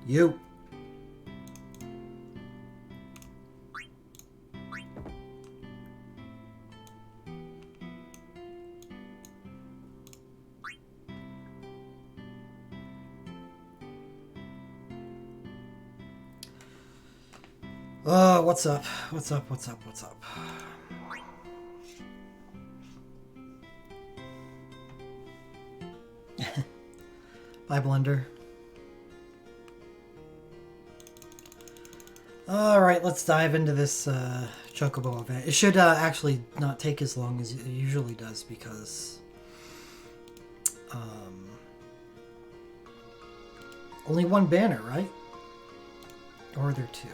You. What's up? What's up? What's up? What's up? Bye, Blender. Alright, let's dive into this Chocobo event. It should actually not take as long as it usually does because only one banner, right? Or are there two?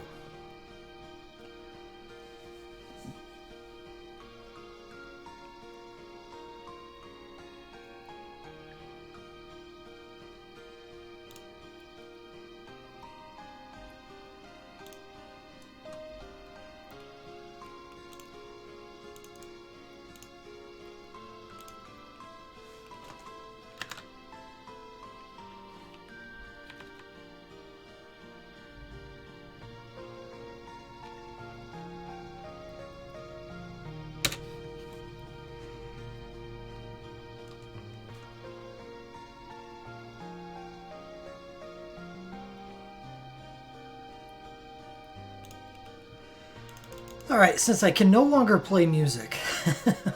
Alright, since I can no longer play music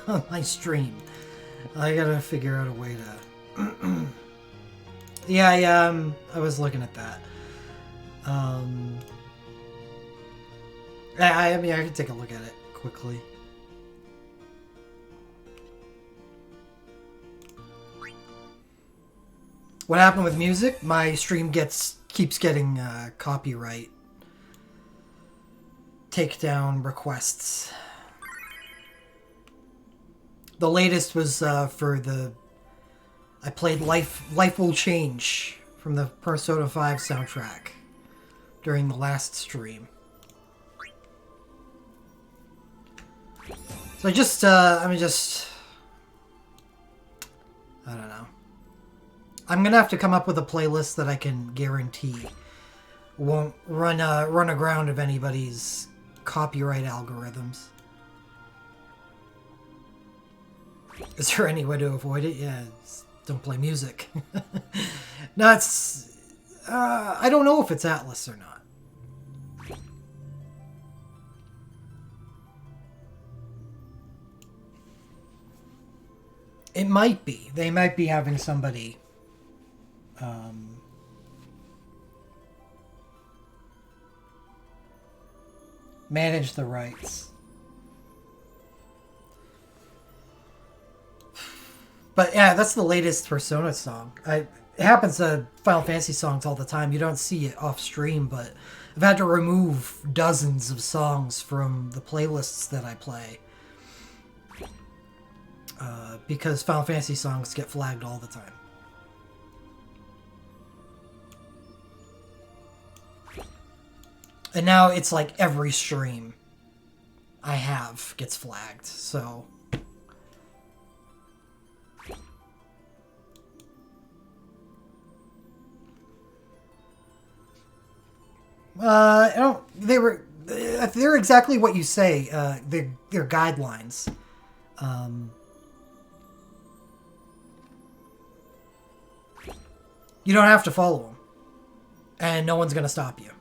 on my stream, I gotta figure out a way to... yeah, I was looking at that. I mean, I can take a look at it quickly. What happened with music? My stream keeps getting copyright takedown requests. The latest was for the... I played Life Will Change from the Persona 5 soundtrack during the last stream. So I don't know. I'm gonna have to come up with a playlist that I can guarantee won't run aground of anybody's copyright algorithms. Is there any way to avoid it? Yeah, don't play music. No, it's... I don't know if it's Atlas or not. It might be. They might be having somebody... manage the rights. But yeah, that's the latest Persona song. It happens to Final Fantasy songs all the time. You don't see it off stream, but I've had to remove dozens of songs from the playlists that I play. Because Final Fantasy songs get flagged all the time. And now it's like every stream I have gets flagged, so... I don't... They're exactly what you say. They're guidelines. You don't have to follow them. And no one's gonna stop you.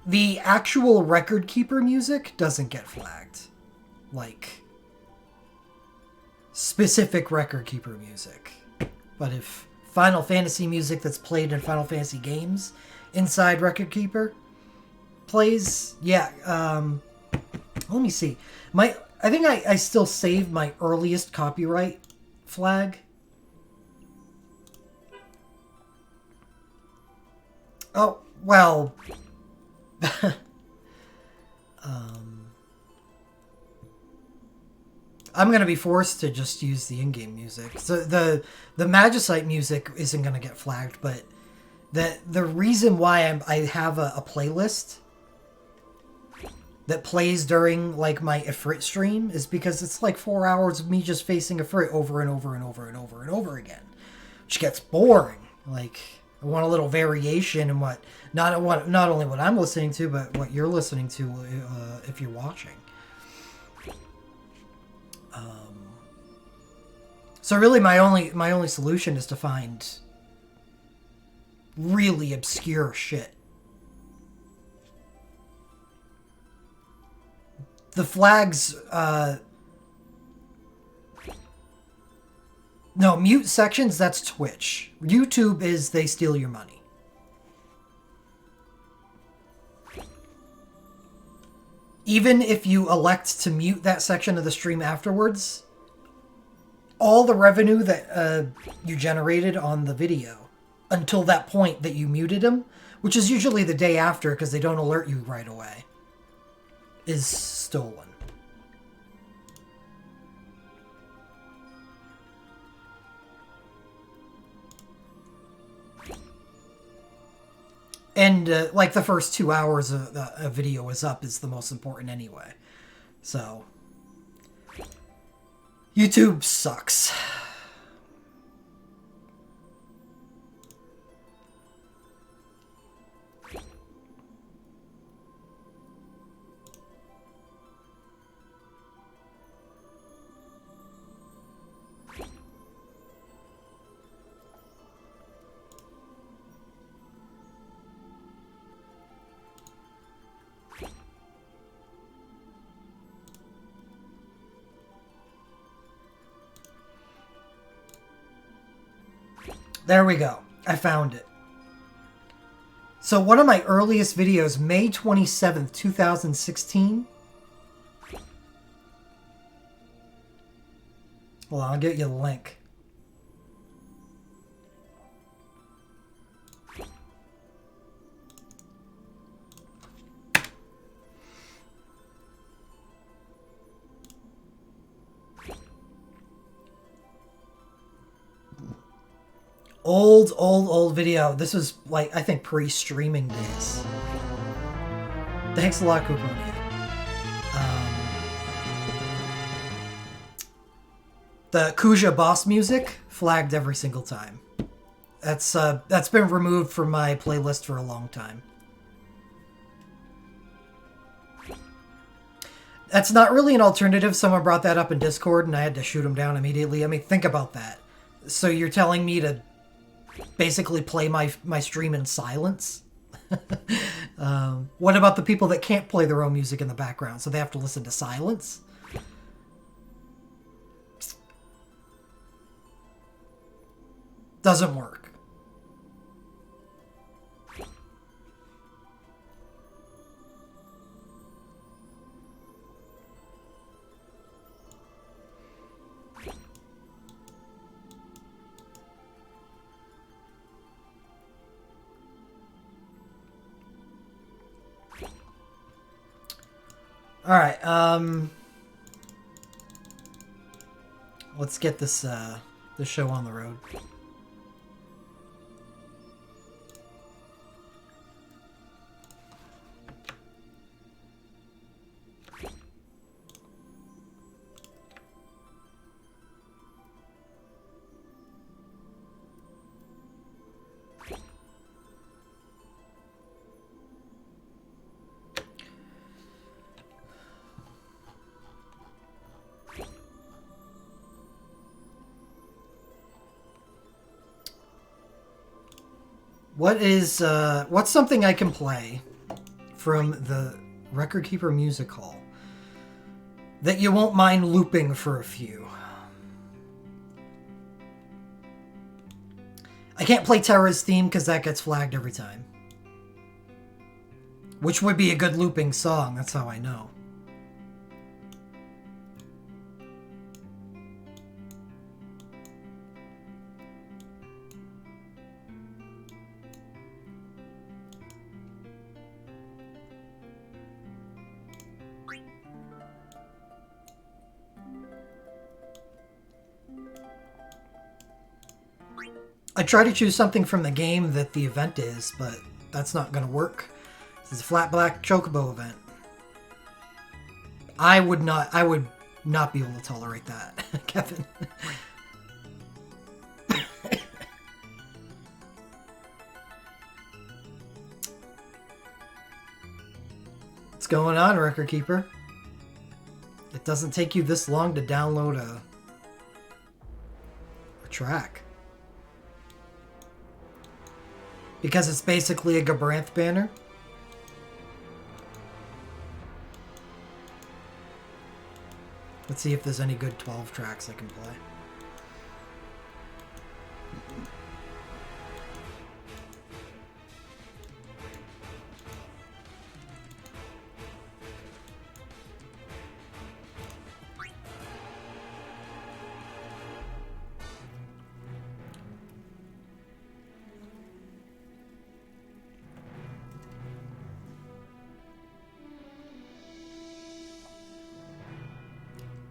The actual record keeper music doesn't get flagged. Like, specific record keeper music. But if Final Fantasy music that's played in Final Fantasy games inside record keeper plays, yeah, let me see. I think I still saved my earliest copyright flag. Oh, well... I'm gonna be forced to just use the in-game music. So the magicite music isn't gonna get flagged, but the reason why I have a playlist that plays during like my Ifrit stream is because it's like 4 hours of me just facing Ifrit over and over and over and over and over again, which gets boring. Like, I want a little variation in what not only what I'm listening to, but what you're listening to if you're watching. So really, my only solution is to find really obscure shit the flags, no, mute sections, that's Twitch. YouTube is they steal your money. Even if you elect to mute that section of the stream afterwards, all the revenue that you generated on the video until that point that you muted them, which is usually the day after because they don't alert you right away, is stolen. And like the first 2 hours a video is up is the most important anyway. So YouTube sucks. There we go. I found it. So one of my earliest videos, May 27th, 2016. Well, I'll get you the link. Old video. This was, like, I think pre-streaming days. Thanks a lot, Couponia. The Kuja boss music, flagged every single time. That's been removed from my playlist for a long time. That's not really an alternative. Someone brought that up in Discord, and I had to shoot him down immediately. I mean, think about that. So you're telling me to basically play my stream in silence? What about the people that can't play their own music in the background, so they have to listen to silence? Doesn't work. All right, let's get this show on the road. What's something I can play from the Record Keeper Music Hall that you won't mind looping for a few? I can't play Terra's theme because that gets flagged every time. Which would be a good looping song, that's how I know. I try to choose something from the game that the event is, but that's not going to work. This is a flat black chocobo event. I would not be able to tolerate that, Kevin. What's going on, Record Keeper? It doesn't take you this long to download a track. Because it's basically a Gabranth banner. Let's see if there's any good 12 tracks I can play.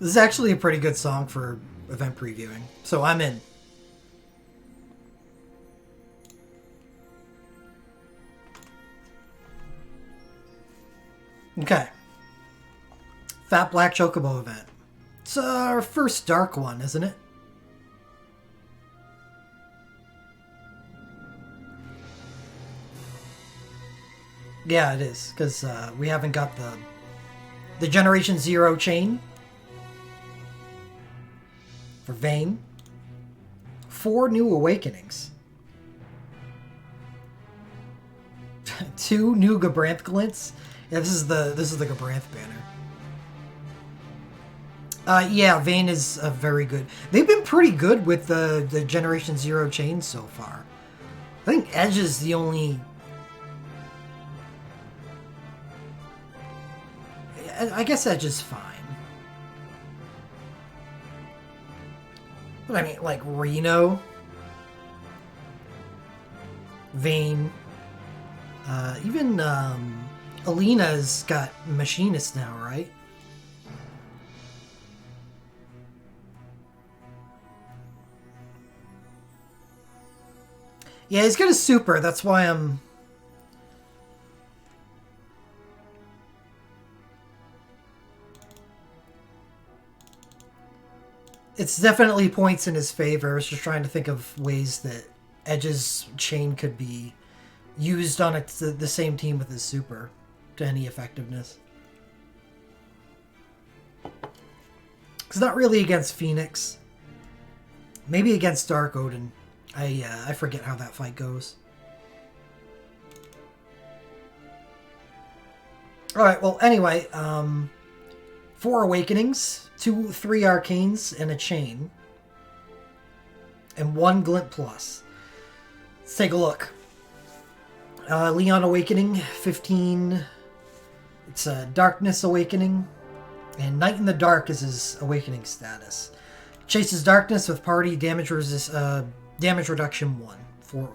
This is actually a pretty good song for event previewing, so I'm in. Okay. Fat Black Chocobo event. It's our first dark one, isn't it? Yeah, it is, because we haven't got the Generation Zero chain. For Vayne. 4 new awakenings. 2 new Gabranth glints. Yeah, this is the Gabranth banner. Yeah, Vayne is a very good. They've been pretty good with the Generation Zero chain so far. I think Edge is the only. I guess Edge is fine. But I mean, like, Reno, Vayne, even Alina's got Machinist now, right? Yeah, he's got a super, that's why I'm... It's definitely points in his favor. I was just trying to think of ways that Edge's chain could be used on the same team with his super to any effectiveness. It's not really against Phoenix. Maybe against Dark Odin. I forget how that fight goes. Alright, well, anyway, 4 Awakenings. 3 Arcanes and a Chain. And 1 Glint Plus. Let's take a look. Leon Awakening, 15. It's a Darkness Awakening. And Night in the Dark is his Awakening status. Chases Darkness with party damage damage reduction 1. For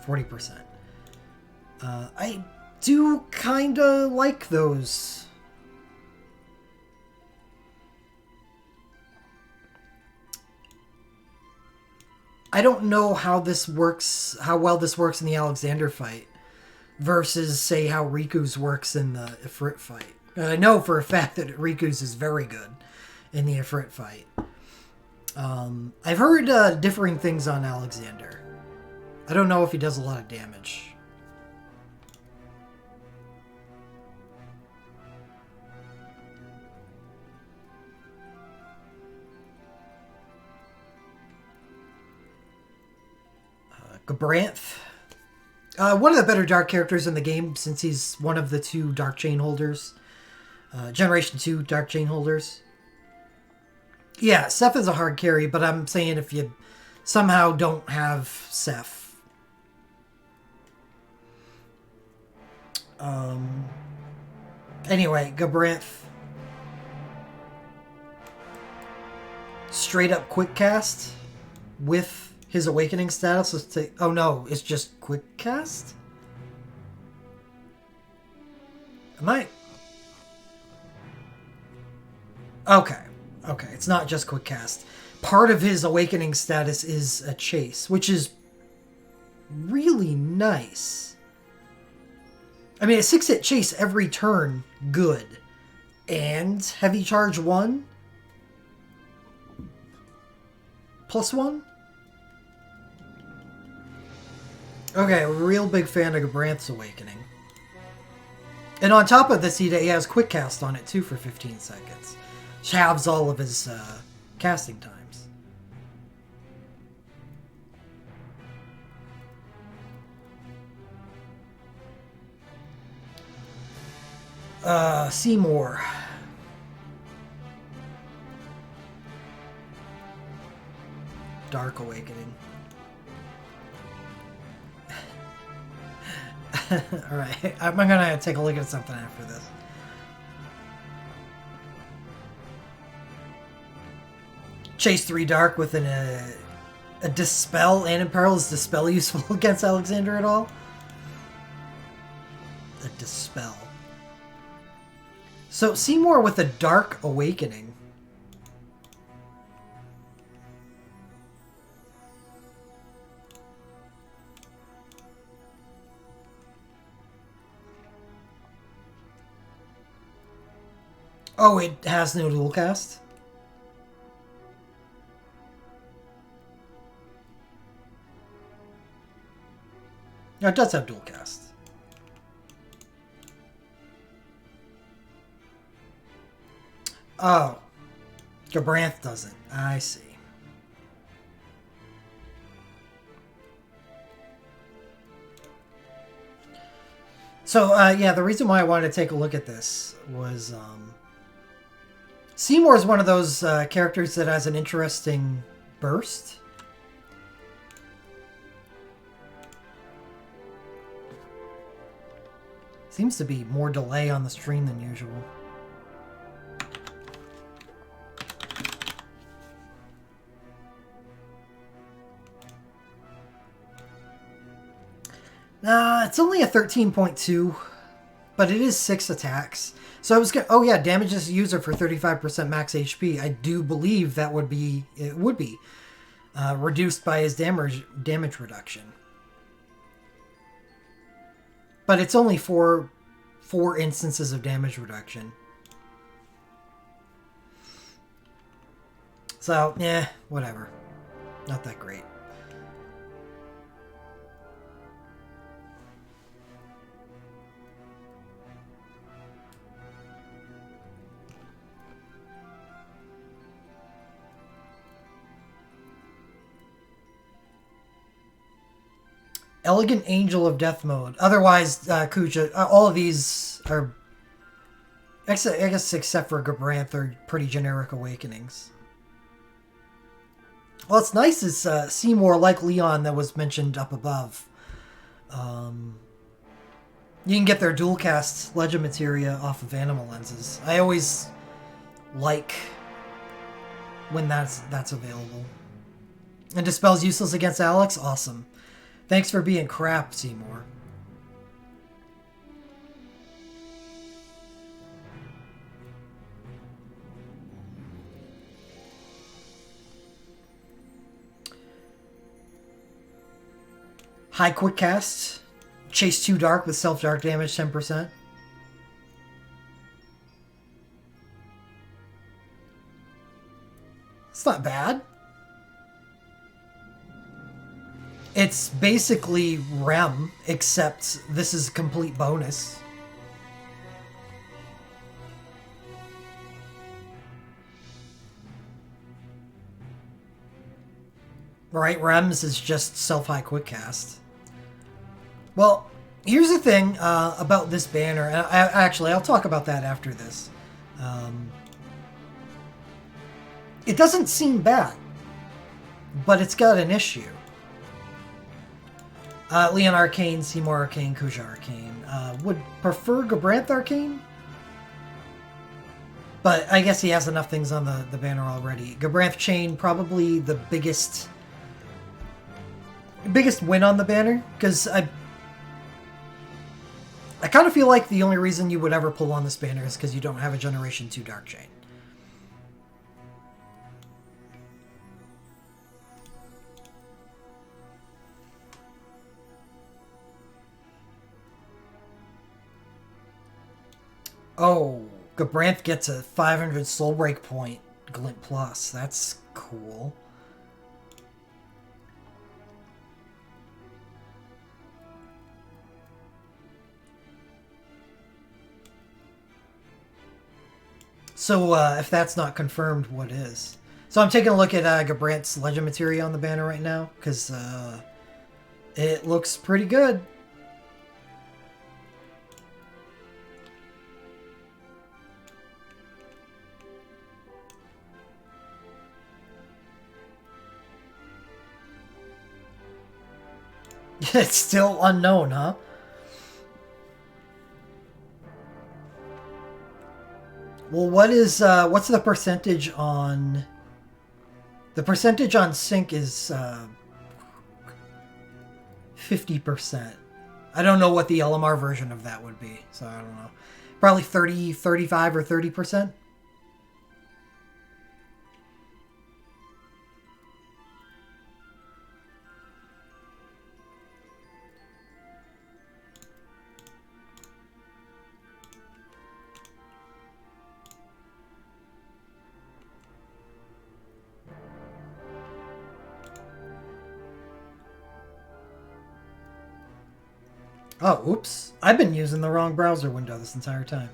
40%. I do kinda like those. I don't know how this works, how well this works in the Alexander fight versus, say, how Riku's works in the Ifrit fight. And I know for a fact that Riku's is very good in the Ifrit fight. I've heard differing things on Alexander. I don't know if he does a lot of damage. Gabranth. One of the better dark characters in the game since he's one of the 2 dark chain holders. Generation 2 dark chain holders. Yeah, Seth is a hard carry, but I'm saying if you somehow don't have Seth. Anyway, Gabranth. Straight up quick cast with his awakening status. Let's take. Oh no, it's just quick cast? Am I? Okay. Okay, it's not just quick cast. Part of his awakening status is a chase, which is really nice. I mean, a 6-hit chase every turn, good. And heavy charge 1? +1? Okay, a real big fan of Gabranth's Awakening. And on top of this, he has quick cast on it too for 15 seconds. Which halves all of his casting times. Seymour. Dark Awakening. Alright, I'm gonna take a look at something after this. Chase 3 Dark with a Dispel and Imperil. Is Dispel useful against Alexander at all? A Dispel. So, Seymour with a Dark Awakening. Oh, it has no dual cast? No, it does have dual cast. Oh. Gabranth doesn't. I see. So, yeah, the reason why I wanted to take a look at this was... Seymour is one of those characters that has an interesting burst. Seems to be more delay on the stream than usual. It's only a 13.2, but it is 6 attacks. So I was gonna, oh yeah, damages the user for 35% max HP. I do believe that would be, it would be reduced by his damage reduction. But it's only four instances of damage reduction. So, yeah, whatever. Not that great. Elegant Angel of Death mode. Otherwise, Kuja, all of these are, I guess except for Gabranth, are pretty generic awakenings. What's nice is Seymour, like Leon that was mentioned up above. You can get their dual cast Legend Materia off of Animal Lenses. I always like when that's available. And Dispel's useless against Alex? Awesome. Thanks for being crap, Seymour. High quick cast. Chase 2 Dark with self-dark damage 10%. It's not bad. It's basically Rem, except this is a complete bonus. Right, Rems is just self-high quick cast. Well, here's the thing about this banner, and I'll talk about that after this. It doesn't seem bad, but it's got an issue. Leon Arcane, Seymour Arcane, Kuja Arcane. Would prefer Gabranth Arcane, but I guess he has enough things on the banner already. Gabranth Chain, probably the biggest win on the banner, because I kind of feel like the only reason you would ever pull on this banner is because you don't have a Generation 2 Dark Chain. Oh, Gabranth gets a 500 Soul Break point Glint Plus. That's cool. So, if that's not confirmed, what is? So I'm taking a look at Gabranth's Legend Materia on the banner right now, because it looks pretty good. It's still unknown, huh? Well, what's the percentage on... The percentage on sync is 50%. I don't know what the LMR version of that would be, so I don't know. Probably 30, 35 or 30%. Oh, oops. I've been using the wrong browser window this entire time.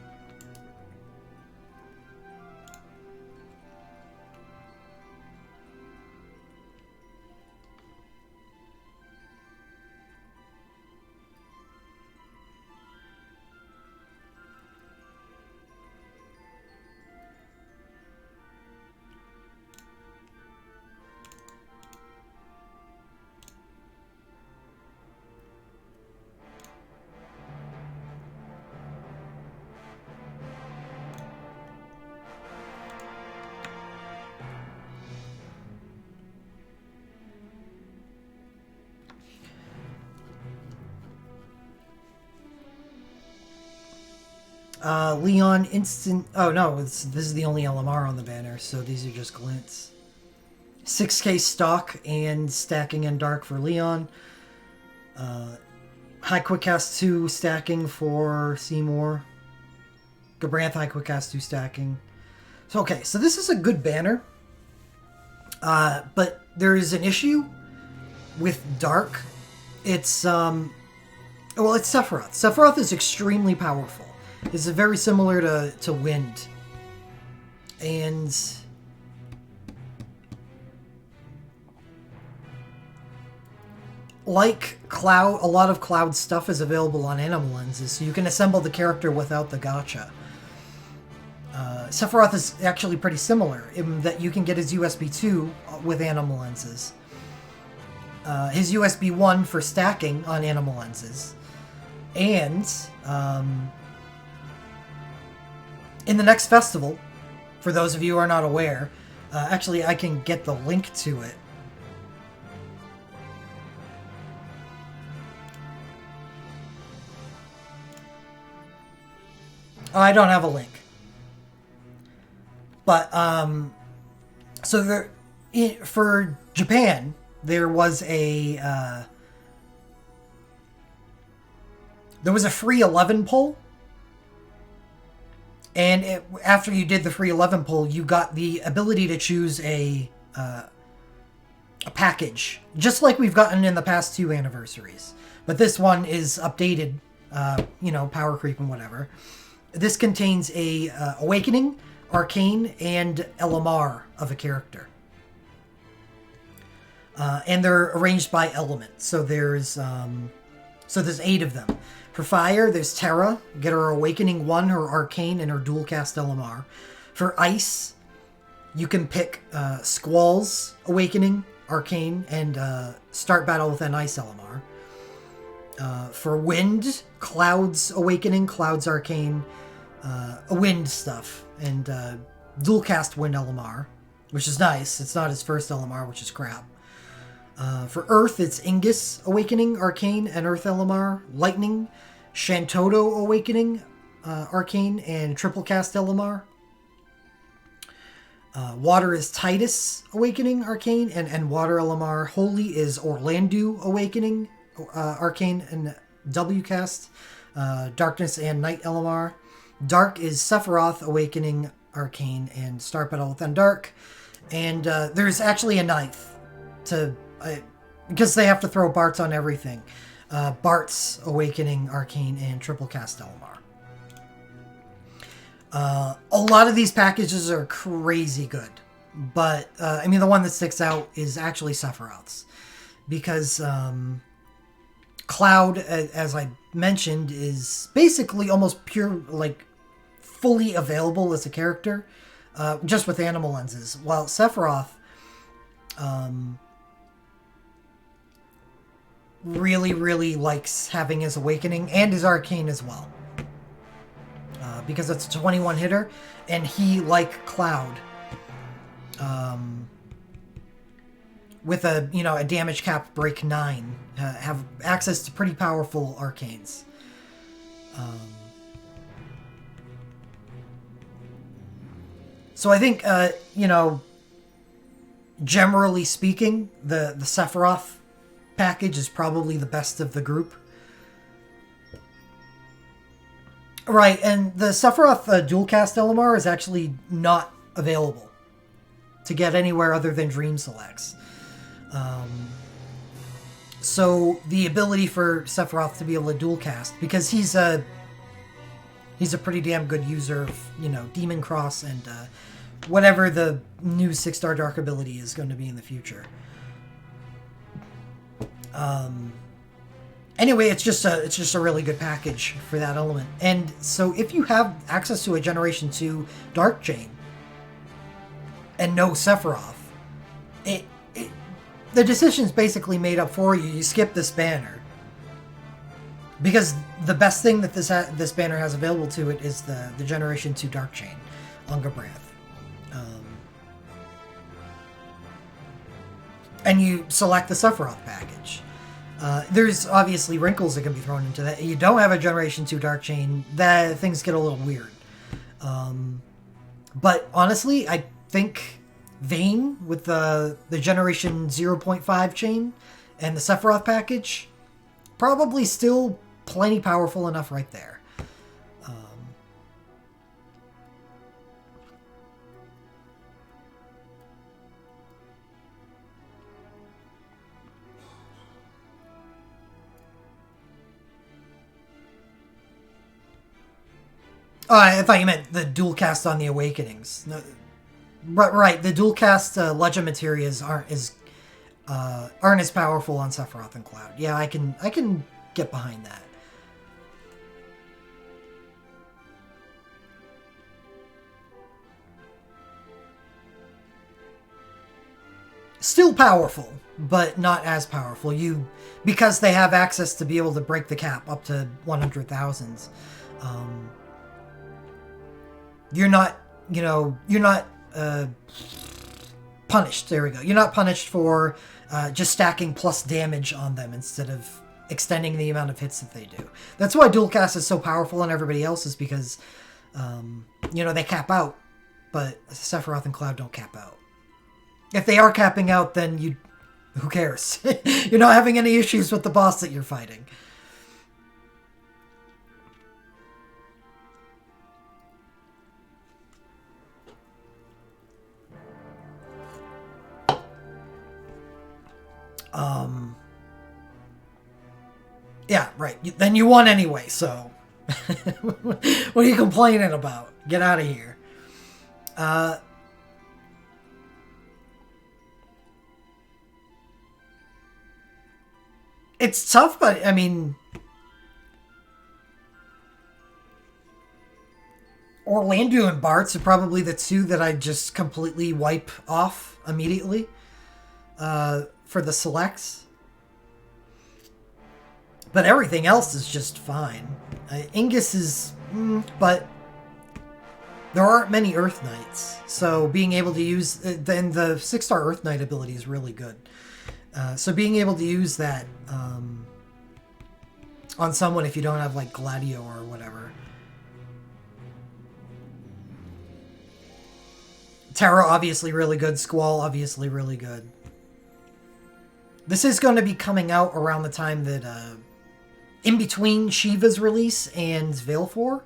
Leon instant... Oh, no, this is the only LMR on the banner, so these are just glints. 6k stock and stacking in dark for Leon. High quick cast 2 stacking for Seymour. Gabranth high quick cast 2 stacking. So, okay, so this is a good banner. But there is an issue with dark. It's, well, it's Sephiroth. Sephiroth is extremely powerful. It's very similar to Wind. And like Cloud, a lot of Cloud stuff is available on Animal Lenses, so you can assemble the character without the gacha. Sephiroth is actually pretty similar in that you can get his USB 2 with Animal Lenses. His USB 1 for stacking on Animal Lenses. And in the next festival, for those of you who are not aware, actually I can get the link to it. Oh, I don't have a link. But, so there, for Japan, there was a free 11 poll. And after you did the free 11 poll, you got the ability to choose a package, just like we've gotten in the past 2 anniversaries. But this one is updated, power creep and whatever. This contains a Awakening, Arcane, and LMR of a character. And they're arranged by element. So there's 8 of them. For Fire, there's Terra. Get her Awakening 1, her Arcane, and her dual cast LMR. For Ice, you can pick Squall's Awakening, Arcane, and start battle with an Ice LMR. For Wind, Cloud's Awakening, Cloud's Arcane, Wind stuff, and dual cast Wind LMR, which is nice. It's not his first LMR, which is crap. For Earth, it's Ingus Awakening, Arcane, and Earth LMR. Lightning, Shantoto Awakening, Arcane, and Triple Cast LMR. Water is Titus Awakening, Arcane, and Water LMR. Holy is Orlando Awakening, Arcane, and W Cast. Darkness and Night LMR. Dark is Sephiroth Awakening, Arcane, and Start Battle with Undark. And there's actually a 9th to... because they have to throw Bart's on everything. Bart's Awakening, Arcane, and Triple Cast LMR. A lot of these packages are crazy good. But, the one that sticks out is actually Sephiroth's. Because Cloud, as I mentioned, is basically almost pure, fully available as a character. Just with Animal Lenses. While Sephiroth... really, really likes having his Awakening and his Arcane as well. Because it's a 21 hitter, and he, like Cloud, with a damage cap break 9, have access to pretty powerful arcanes. So I think generally speaking, the Sephiroth package is probably the best of the group. Right, and the Sephiroth dual-cast LMR is actually not available to get anywhere other than Dream Selects. So the ability for Sephiroth to be able to dual-cast, because he's a pretty damn good user of, Demon Cross and whatever the new 6-star Dark ability is going to be in the future. Anyway, it's just a really good package for that element. And so if you have access to a Generation 2 Dark Chain and no Sephiroth, the decision's basically made up for you. You skip this banner. Because the best thing that this banner has available to it is the Generation 2 Dark Chain, Ungabrath. And you select the Sephiroth package. There's obviously wrinkles that can be thrown into that. You don't have a Generation 2 Dark Chain, that things get a little weird. But honestly, I think Vayne with the Generation 0.5 chain and the Sephiroth package, probably still plenty powerful enough right there. Oh, I thought you meant the dual cast on the Awakenings. No, right, the dual cast Legend Materias aren't as powerful on Sephiroth and Cloud. Yeah, I can get behind that. Still powerful, but not as powerful. Because they have access to be able to break the cap up to 100,000s. You're not punished. There we go. You're not punished for just stacking plus damage on them instead of extending the amount of hits that they do. That's why dual cast is so powerful on everybody else, is because they cap out, but Sephiroth and Cloud don't cap out. If they are capping out, then who cares? You're not having any issues with the boss that you're fighting. Yeah, right. Then you won anyway, so what are you complaining about? Get out of here. It's tough, but I mean, Orlando and Bart's are probably the two that I just completely wipe off immediately for the selects. But everything else is just fine. Ingus is... but there aren't many Earth Knights. So being able to use... then the 6-star Earth Knight ability is really good. So being able to use that on someone if you don't have, like, Gladio or whatever. Terra, obviously really good. Squall, obviously really good. This is going to be coming out around the time that... in between Shiva's release and Veil 4.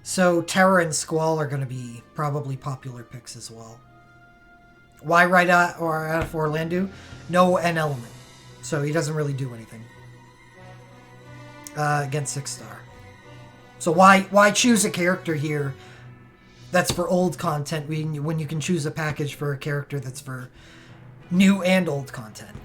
So Terra and Squall are going to be probably popular picks as well. Why right out of Orlando? No N element. So he doesn't really do anything against 6-star. So why choose a character here that's for old content when you can choose a package for a character that's for new and old content?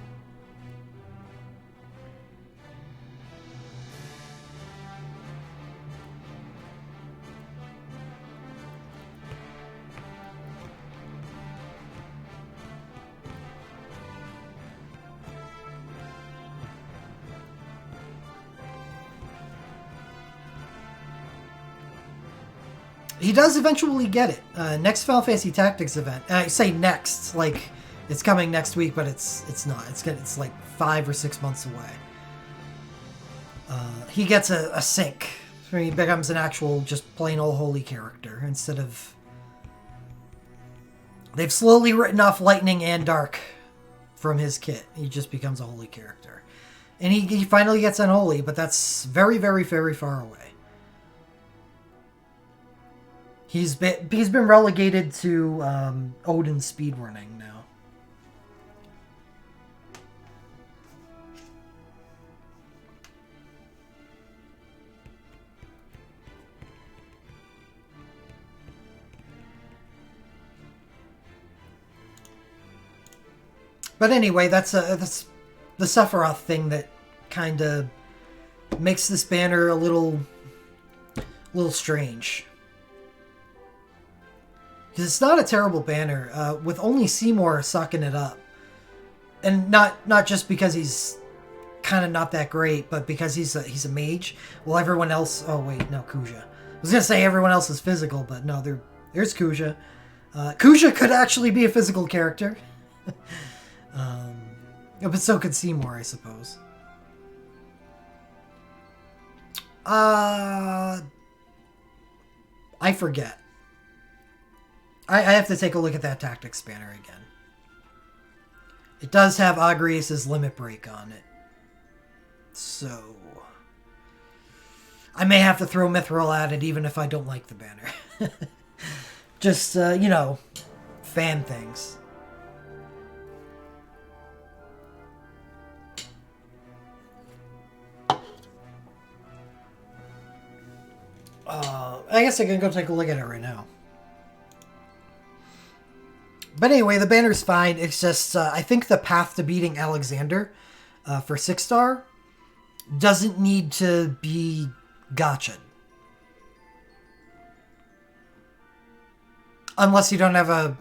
He does eventually get it. Next Final Fantasy Tactics event. And I say next, like it's coming next week, but it's not. It's like 5 or 6 months away. He gets a sync. So he becomes an actual, just plain old holy character instead of. They've slowly written off Lightning and Dark from his kit. He just becomes a holy character, and he finally gets unholy, but that's very, very, very far away. He's been relegated to Odin speedrunning now. But anyway, that's the Sephiroth thing that kind of makes this banner a little strange. Because it's not a terrible banner, with only Seymour sucking it up. And not just because he's kind of not that great, but because he's a mage. Well, everyone else... Oh, wait, no, Kuja. I was going to say everyone else is physical, but no, there's Kuja. Kuja could actually be a physical character. But so could Seymour, I suppose. I forget. I have to take a look at that tactics banner again. It does have Agrias' limit break on it. So I may have to throw Mithril at it even if I don't like the banner. Just, you know, fan things. I guess I can go take a look at it right now. But anyway, the banner's fine. It's just, I think the path to beating Alexander for 6-star doesn't need to be Gacha. Unless you don't have a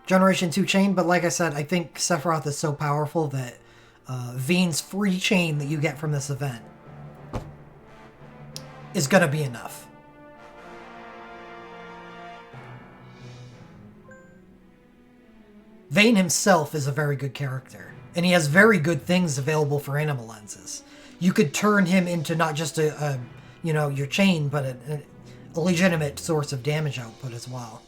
Generation 2 chain. But like I said, I think Sephiroth is so powerful that Vayne's free chain that you get from this event is going to be enough. Vayne himself is a very good character, and he has very good things available for animal lenses. You could turn him into not just a you know, your chain, but a legitimate source of damage output as well.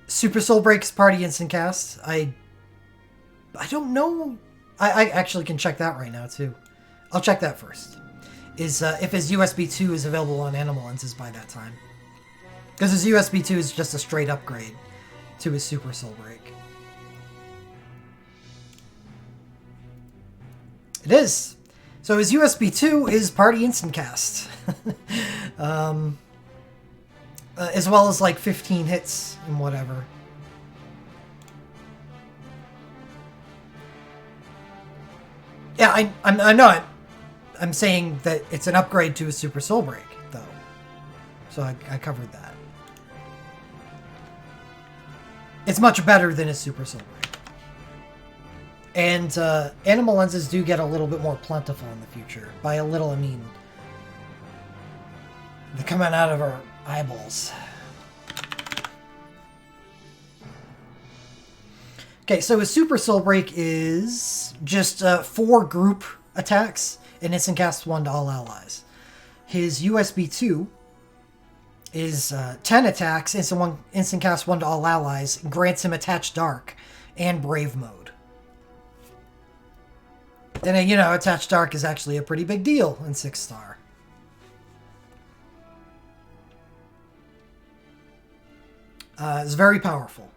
Super Soul Break's party instant cast. I don't know. I actually can check that right now too. I'll check that first. Is if his USB 2 is available on animal lenses by that time. Because his USB 2 is just a straight upgrade to his Super Soul Break. It is. So his USB 2 is Party Instant Cast. As well as like 15 hits and whatever. Yeah, I know it. I'm saying that it's an upgrade to a Super Soul Break, though. So I covered that. It's much better than a Super Soul Break. And animal lenses do get a little bit more plentiful in the future. By a little, I mean they're coming out of our eyeballs. Okay, so his Super Soul Break is just 4 group attacks and instant cast 1 to all allies. His USB 2 is 10 attacks, instant cast 1 to all allies, grants him Attach Dark and Brave Mode. And you know, Attach Dark is actually a pretty big deal in 6-star. It's very powerful.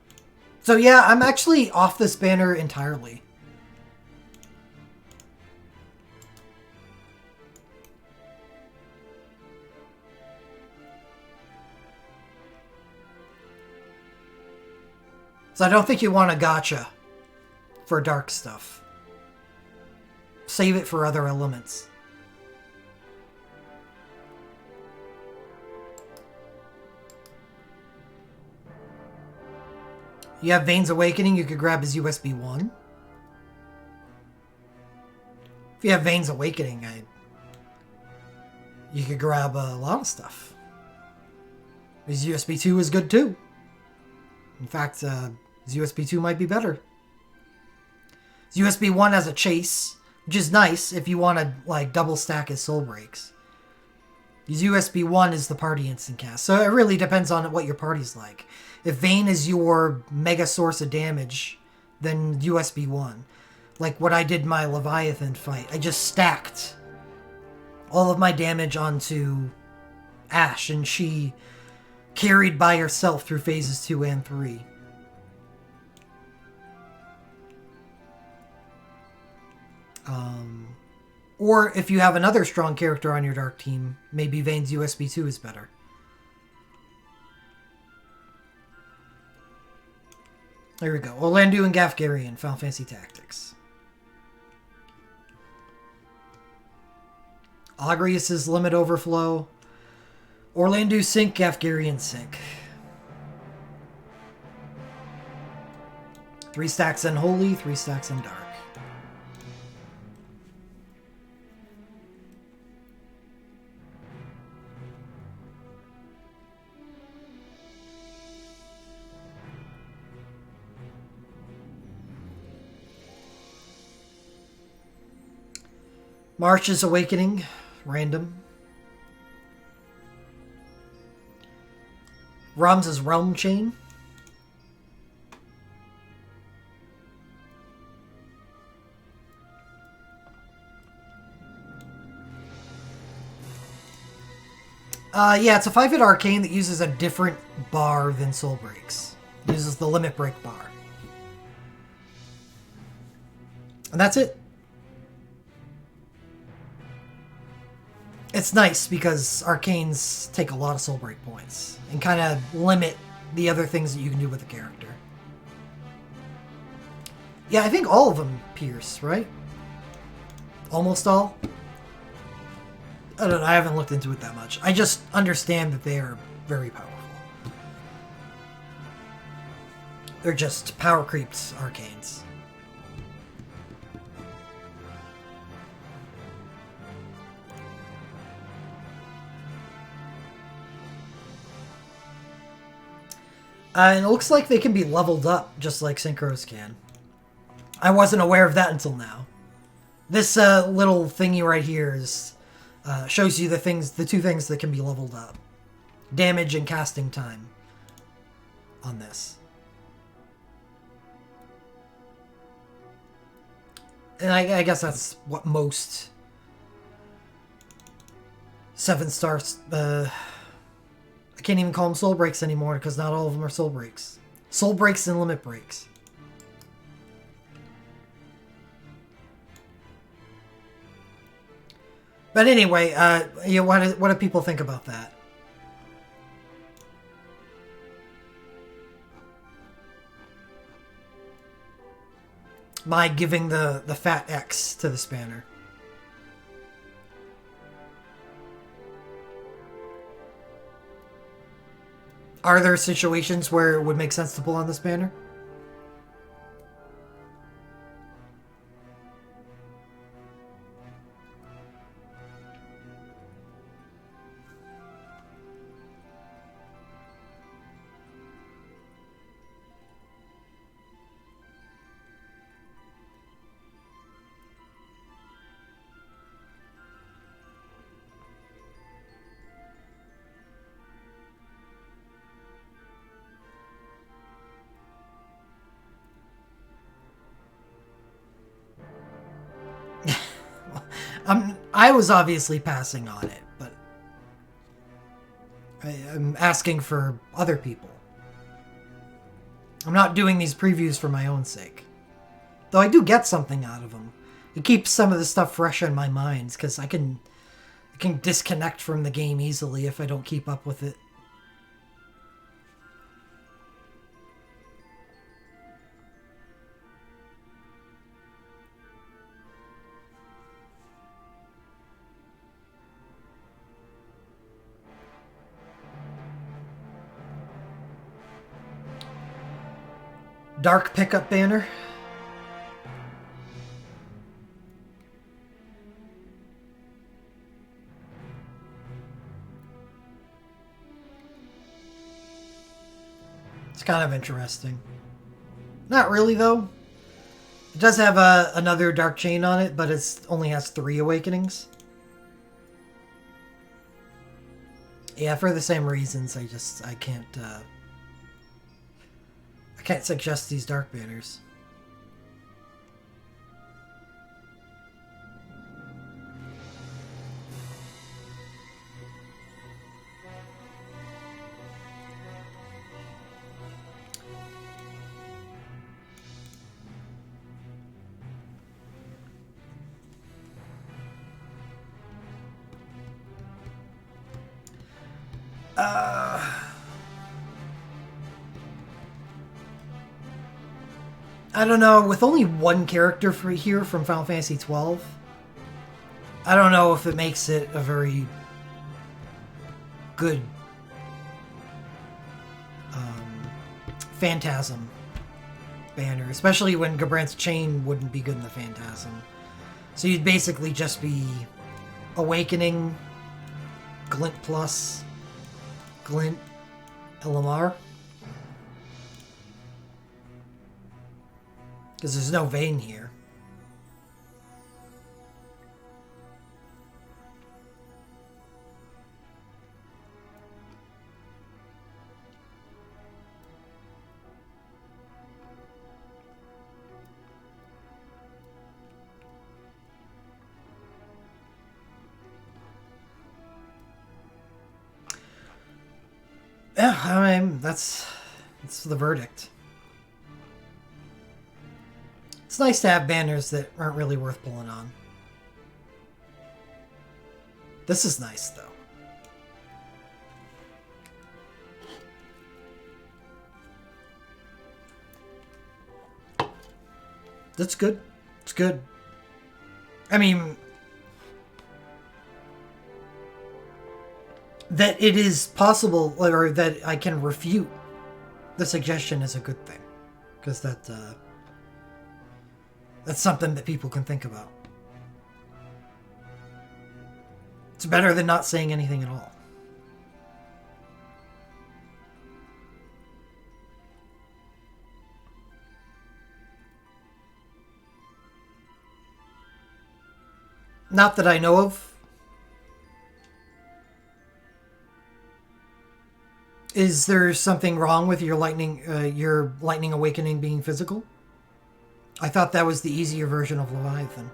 So yeah, I'm actually off this banner entirely. So I don't think you want a gacha for dark stuff. Save it for other elements. You have Vayne's Awakening, you could grab his USB 1. If you have Vayne's Awakening, you could grab a lot of stuff. His USB 2 is good too. In fact, his USB 2 might be better. His USB 1 has a chase, which is nice if you want to like double stack his soul breaks. His USB 1 is the party instant cast, so it really depends on what your party's like. If Vayne is your mega source of damage, then USB 1. Like what I did in my Leviathan fight, I just stacked all of my damage onto Ashe, and she carried by herself through phases 2 and 3. Or if you have another strong character on your dark team, maybe Vayne's USB 2 is better. There we go. Orlandu and Gafgarian, Final Fantasy Tactics. Agrius's Limit Overflow. Orlandu Sync, Gafgarian Sync. 3 stacks Unholy, 3 stacks in Dark. March's Awakening, random. Ram's Realm Chain. Yeah, it's a 5-hit arcane that uses a different bar than Soul Breaks. It uses the Limit Break bar. And that's it. It's nice because arcanes take a lot of soul break points and kind of limit the other things that you can do with the character. Yeah, I think all of them pierce, right? Almost all? I don't know, I haven't looked into it that much. I just understand that they are very powerful. They're just power creeped arcanes. And it looks like they can be leveled up, just like Synchros can. I wasn't aware of that until now. This little thingy right here is shows you the two things that can be leveled up. Damage and casting time on this. And I guess that's what most 7-stars... I can't even call them soul breaks anymore because not all of them are soul breaks. Soul breaks and limit breaks. But anyway, yeah, what do people think about that? My giving the fat X to the spanner. Are there situations where it would make sense to pull on the spanner? I was obviously passing on it, but I'm asking for other people. I'm not doing these previews for my own sake. Though I do get something out of them. It keeps some of the stuff fresh in my mind, because I can disconnect from the game easily if I don't keep up with it. Dark pickup banner. It's kind of interesting. Not really, though. It does have another Dark Chain on it, but it only has 3 awakenings. Yeah, for the same reasons, I can't suggest these Dark Banners. I don't know, with only one character here from Final Fantasy XII, I don't know if it makes it a very good Phantasm banner, especially when Gabrant's Chain wouldn't be good in the Phantasm. So you'd basically just be Awakening, Glint Plus, Glint, Elamar. Because there's no Vayne here. Yeah, I mean, that's the verdict. It's nice to have banners that aren't really worth pulling on. This is nice, though. That's good. It's good. I mean, that it is possible, or that I can refute the suggestion is a good thing. Because that's something that people can think about. It's better than not saying anything at all. Not that I know of. Is there something wrong with your lightning awakening being physical? I thought that was the easier version of Leviathan.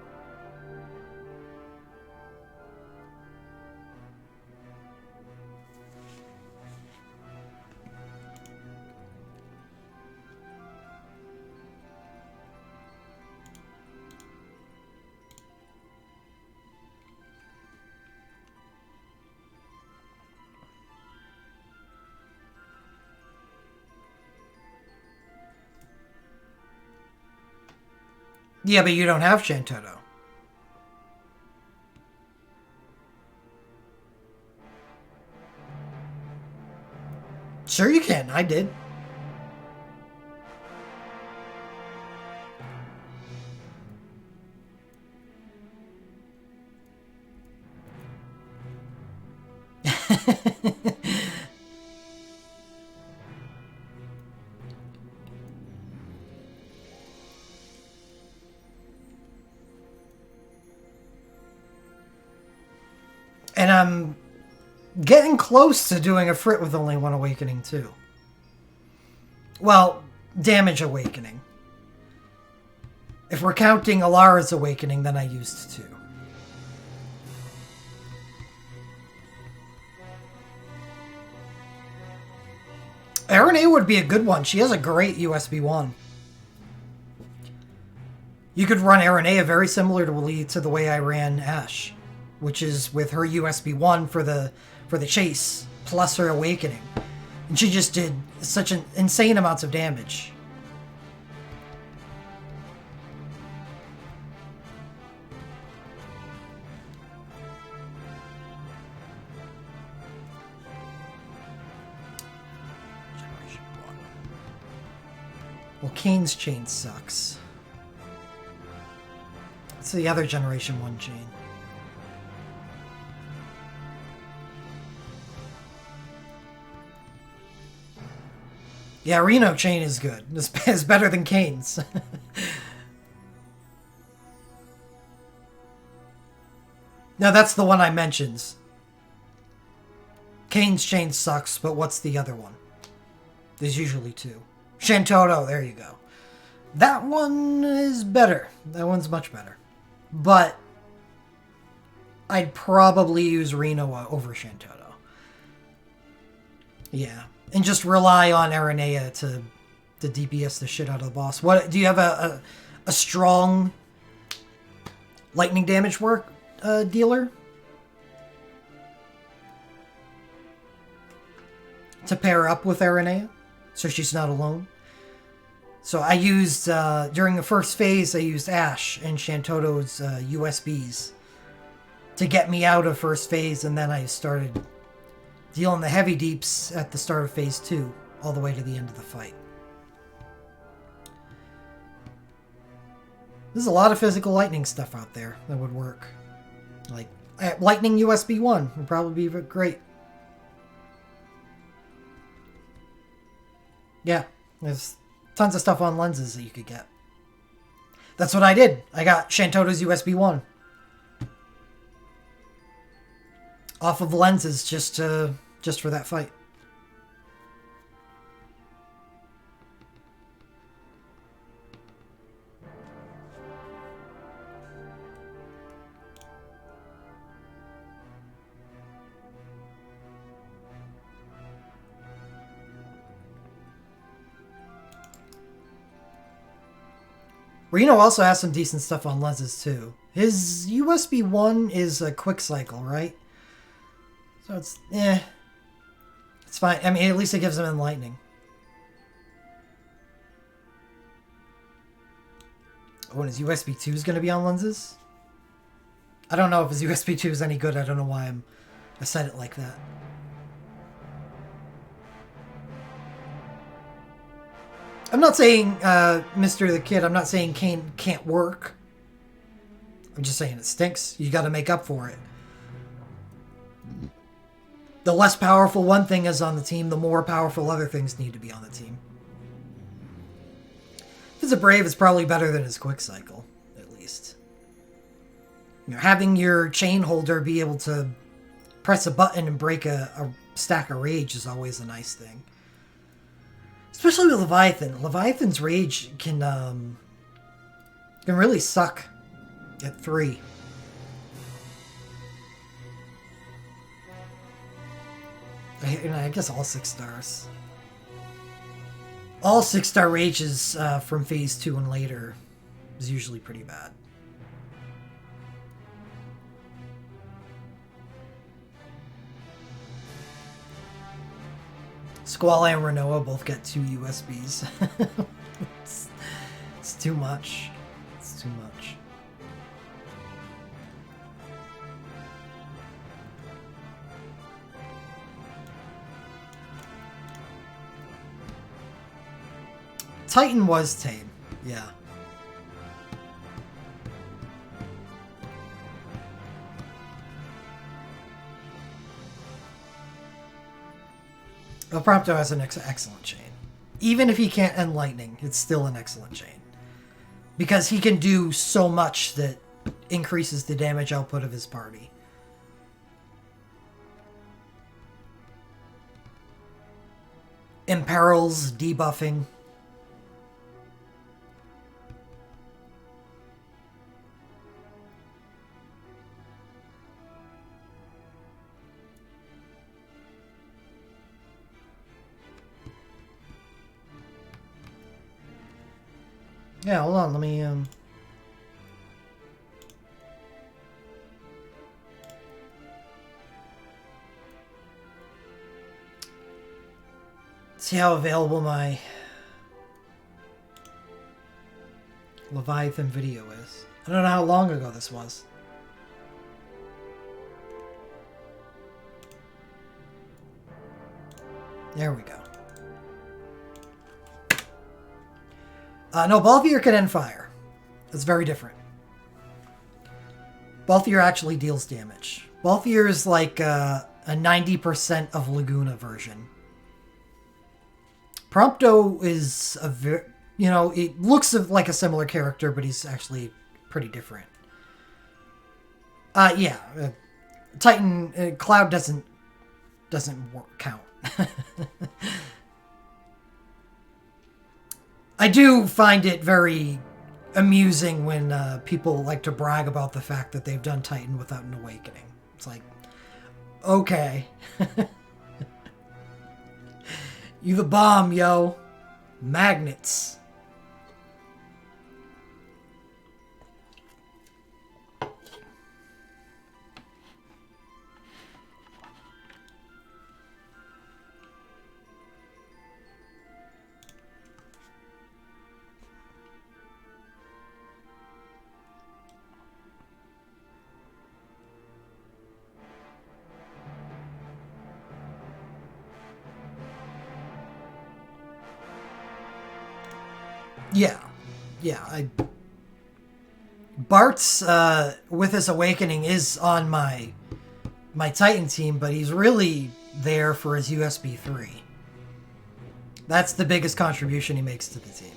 Yeah, but you don't have Shantoto. Sure you can. I did. And I'm getting close to doing a Frit with only one awakening, too. Well, damage awakening. If we're counting Alara's awakening, then I used 2. Arena would be a good one. She has a great USB 1. You could run Arena very similar to the way I ran Ashe, which is with her USB 1 for the chase plus her awakening, and she just did such an insane amounts of damage. Generation 1. Well, Kane's chain sucks. It's the other Generation 1 chain. Yeah, Reno chain is good. It's better than Kane's. No, that's the one I mentioned. Kane's chain sucks, but what's the other one? There's usually two. Shantoto, there you go. That one is better. That one's much better. But I'd probably use Reno over Shantoto. Yeah. And just rely on Aranea to DPS the shit out of the boss. What do you have a strong lightning damage work dealer to pair up with Aranea so she's not alone? So I used during the first phase I used Ash and Shantoto's USBs to get me out of first phase, and then I started dealing the heavy deeps at the start of phase 2 all the way to the end of the fight. There's a lot of physical lightning stuff out there that would work. Like, lightning USB 1 would probably be great. Yeah, there's tons of stuff on lenses that you could get. That's what I did. I got Shantoto's USB 1. Off of lenses just for that fight. Reno also has some decent stuff on lenses too. His USB 1 is a quick cycle, right? So it's it's fine. I mean, at least it gives him enlightening. Oh, and his USB 2 is going to be on lenses? I don't know if his USB 2 is any good. I don't know why I said it like that. I'm not saying, Mr. the Kid, I'm not saying Kane can't work. I'm just saying it stinks. You got to make up for it. The less powerful one thing is on the team, the more powerful other things need to be on the team. If it's a Brave, it's probably better than his Quick Cycle, at least. You know, having your chain holder be able to press a button and break a stack of rage is always a nice thing. Especially with Leviathan. Leviathan's rage can really suck at 3. I guess all 6 stars. All 6-star rages from phase 2 and later is usually pretty bad. Squall and Renoa both get 2 USBs. It's too much. It's too much. Titan was tame, yeah. El Prompto has an excellent chain. Even if he can't end lightning, it's still an excellent chain. Because he can do so much that increases the damage output of his party. Imperils, debuffing. Yeah, hold on, let me, see how available my Leviathan video is. I don't know how long ago this was. There we go. No, Balthier can end fire. That's very different. Balthier actually deals damage. Balthier is like a 90% of Laguna version. Prompto is a very, it looks like a similar character, but he's actually pretty different. Yeah, Titan Cloud doesn't count. I do find it very amusing when people like to brag about the fact that they've done Titan without an awakening. It's like, okay. You the bomb, yo. Magnets. Yeah. Bart's with his awakening is on my Titan team, but he's really there for his USB 3. That's the biggest contribution he makes to the team.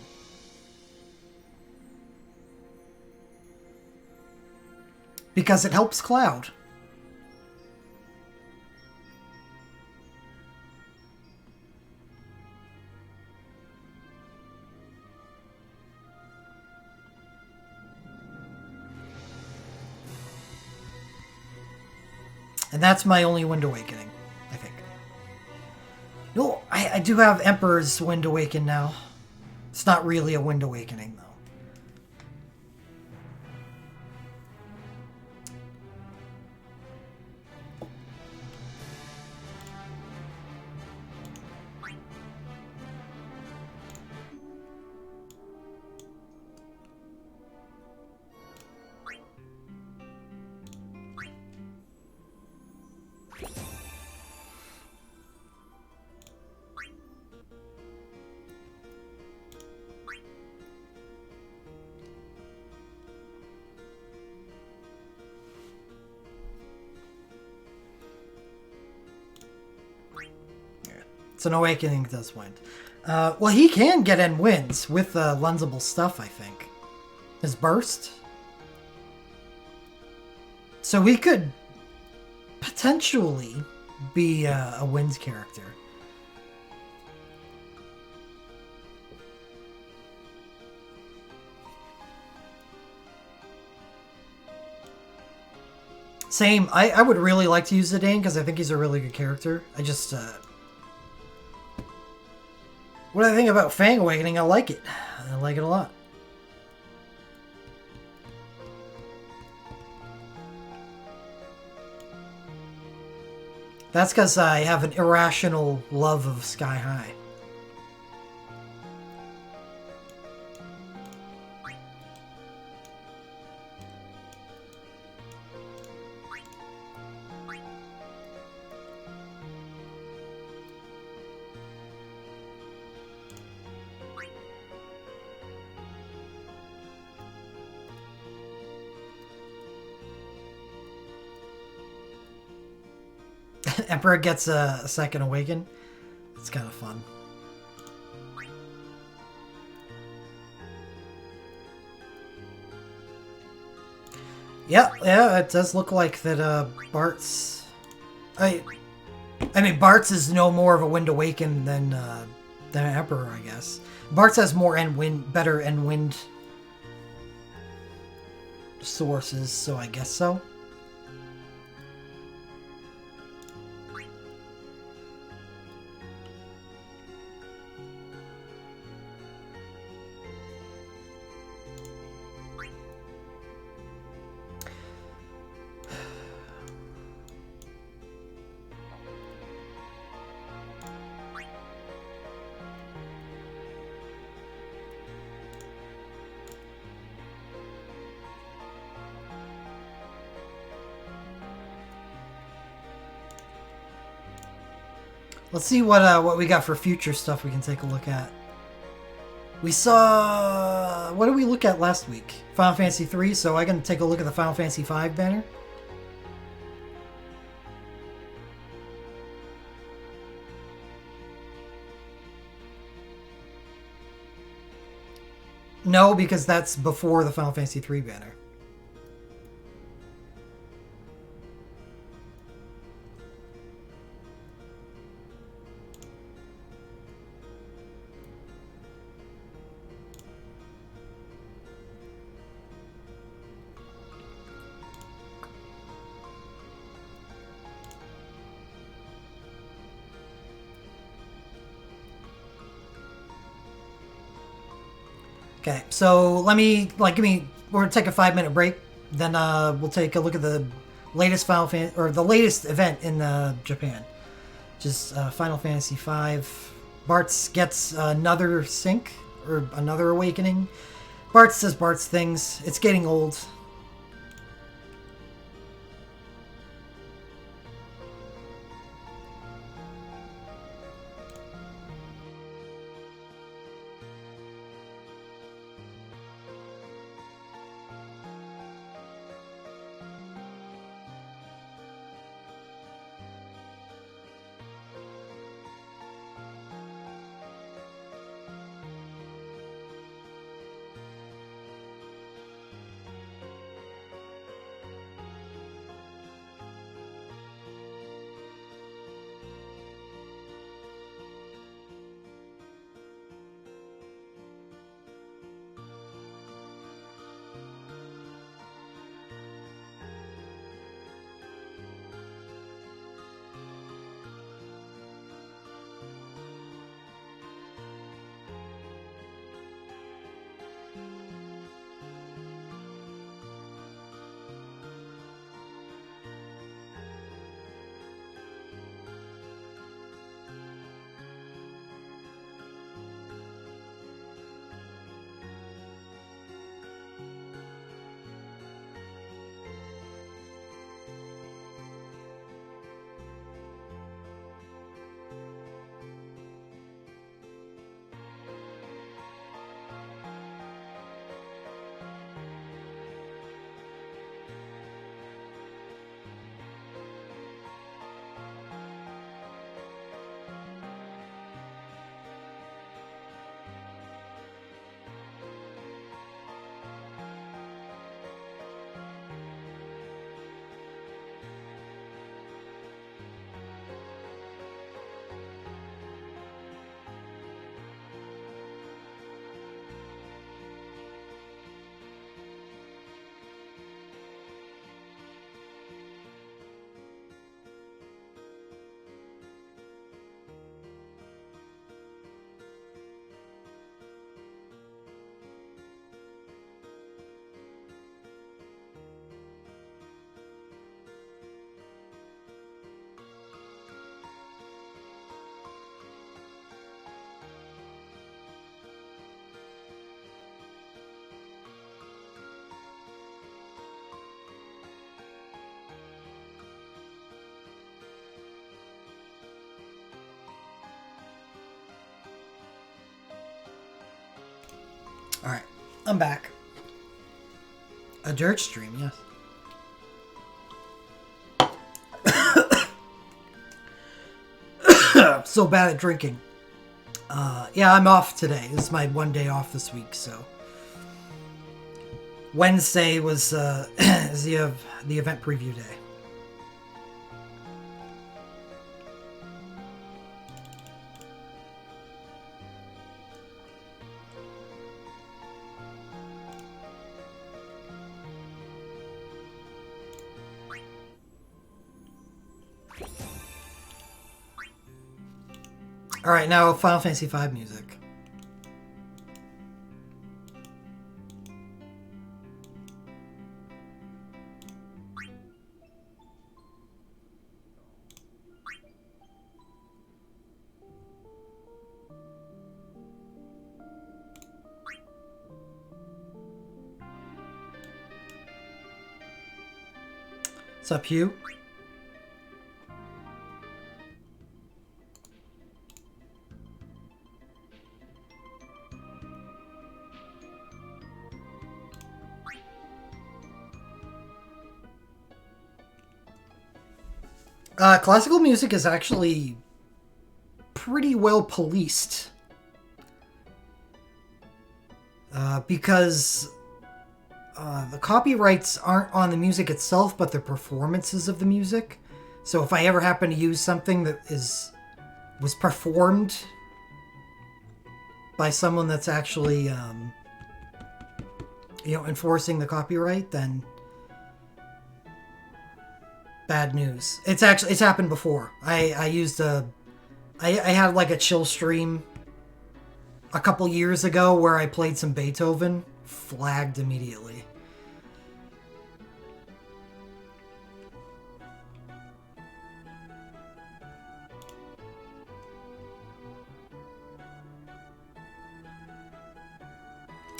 Because it helps Cloud. And that's my only Wind Awakening, I think. No, I do have Emperor's Wind Awaken now. It's not really a Wind Awakening, though. It's an Awakening does wind. Well, he can get in wins with lensable stuff, I think. His burst. So he could potentially be a winds character. Same. I would really like to use Zidane because I think he's a really good character. I just... what I think about Fang Awakening, I like it. I like it a lot. That's because I have an irrational love of Sky High. Emperor gets a second awaken. It's kind of fun. Yeah, it does look like that Bart's... I mean, Bart's is no more of a Wind Awaken than Emperor, I guess. Bart's has more better end wind sources, so I guess so. Let's see what we got for future stuff we can take a look at. We saw... What did we look at last week? Final Fantasy 3, so I can take a look at the Final Fantasy 5 banner. No, because that's before the Final Fantasy III banner. Okay, so we're gonna take a 5-minute break. Then we'll take a look at the latest the latest event in Japan. Just Final Fantasy V. Bartz gets another sync or another awakening. Bartz says Bartz things. It's getting old. All right, I'm back. A dirt stream, yes. So bad at drinking. Yeah, I'm off today. This is my one day off this week, so Wednesday was is the event preview day. All right, now Final Fantasy V music. What's up, Hugh? Classical music is actually pretty well policed. because the copyrights aren't on the music itself, but the performances of the music. So if I ever happen to use something that was performed by someone that's actually, enforcing the copyright, then bad news. It's happened before. I had like a chill stream a couple years ago where I played some Beethoven, flagged immediately.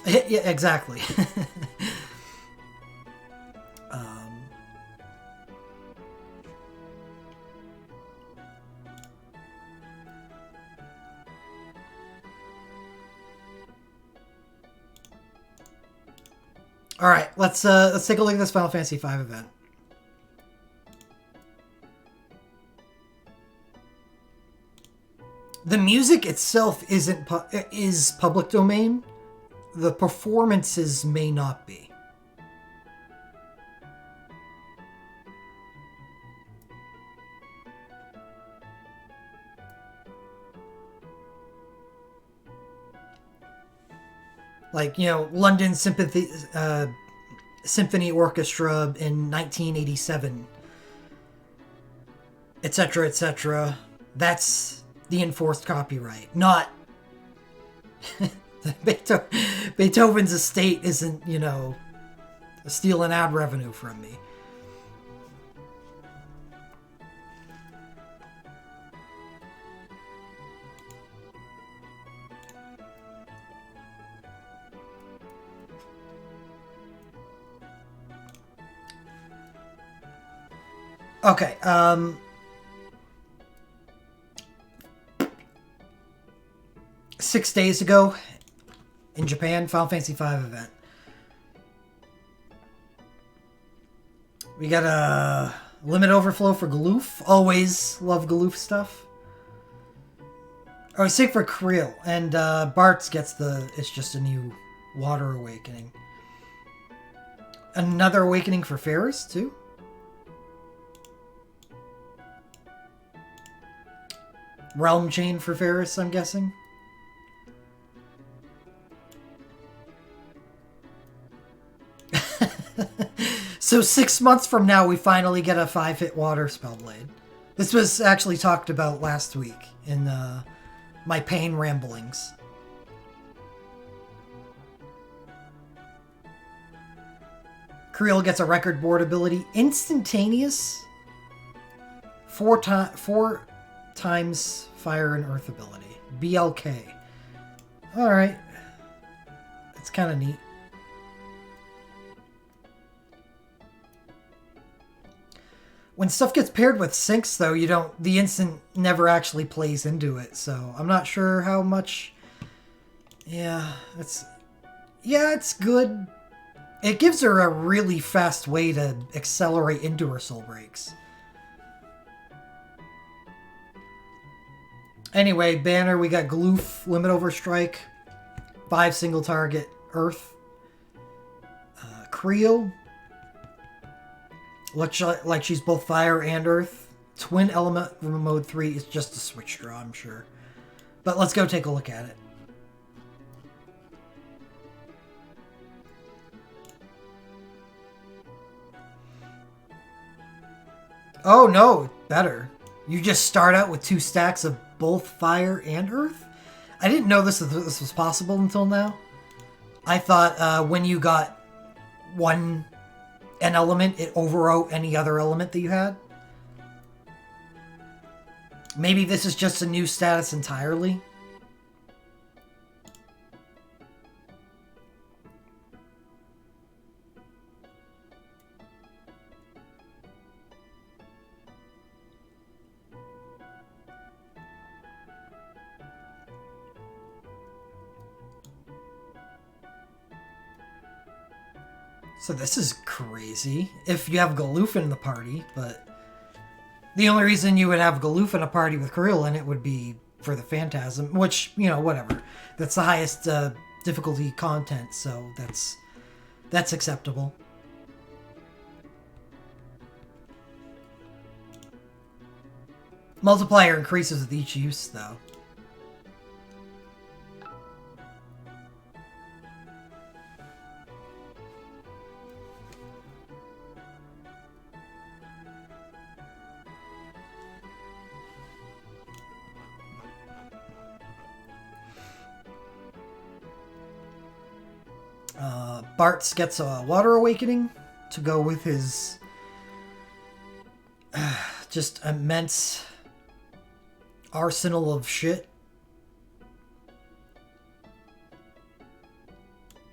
Yeah, exactly. All right, let's take a look at this Final Fantasy V event. The music itself is public domain. The performances may not be. Like, London Symphony Orchestra in 1987, etc., etc. That's the enforced copyright, not Beethoven's estate isn't, stealing ad revenue from me. Okay, 6 days ago in Japan, Final Fantasy V event. We got a limit overflow for Galoof. Always love Galoof stuff. Oh, it's sick for Creel. And Bart's gets it's just a new water awakening. Another awakening for Ferris, too. Realm Chain for Ferris, I'm guessing. So 6 months from now, we finally get a 5-hit water spellblade. This was actually talked about last week in my pain ramblings. Creel gets a record board ability. Instantaneous. 4 times fire and earth ability. BLK. Alright. That's kind of neat. When stuff gets paired with syncs, though, the instant never actually plays into it, so I'm not sure how much. Yeah, it's good. It gives her a really fast way to accelerate into her soul breaks. Anyway, banner, we got Galoof, Limit Overstrike, 5 single target, Earth. Creel. Looks like she's both fire and earth. Twin element mode 3 is just a switch draw, I'm sure. But let's go take a look at it. Oh no, better. You just start out with 2 stacks of both fire and earth? I didn't know this was possible until now. I thought when you got an element, it overwrote any other element that you had. Maybe this is just a new status entirely. So this is crazy. If you have Galoof in the party, but the only reason you would have Galoof in a party with Creel in it would be for the Phantasm, which, whatever. That's the highest difficulty content, so that's acceptable. Multiplier increases with each use, though. Bartz gets a Water Awakening to go with his just immense arsenal of shit.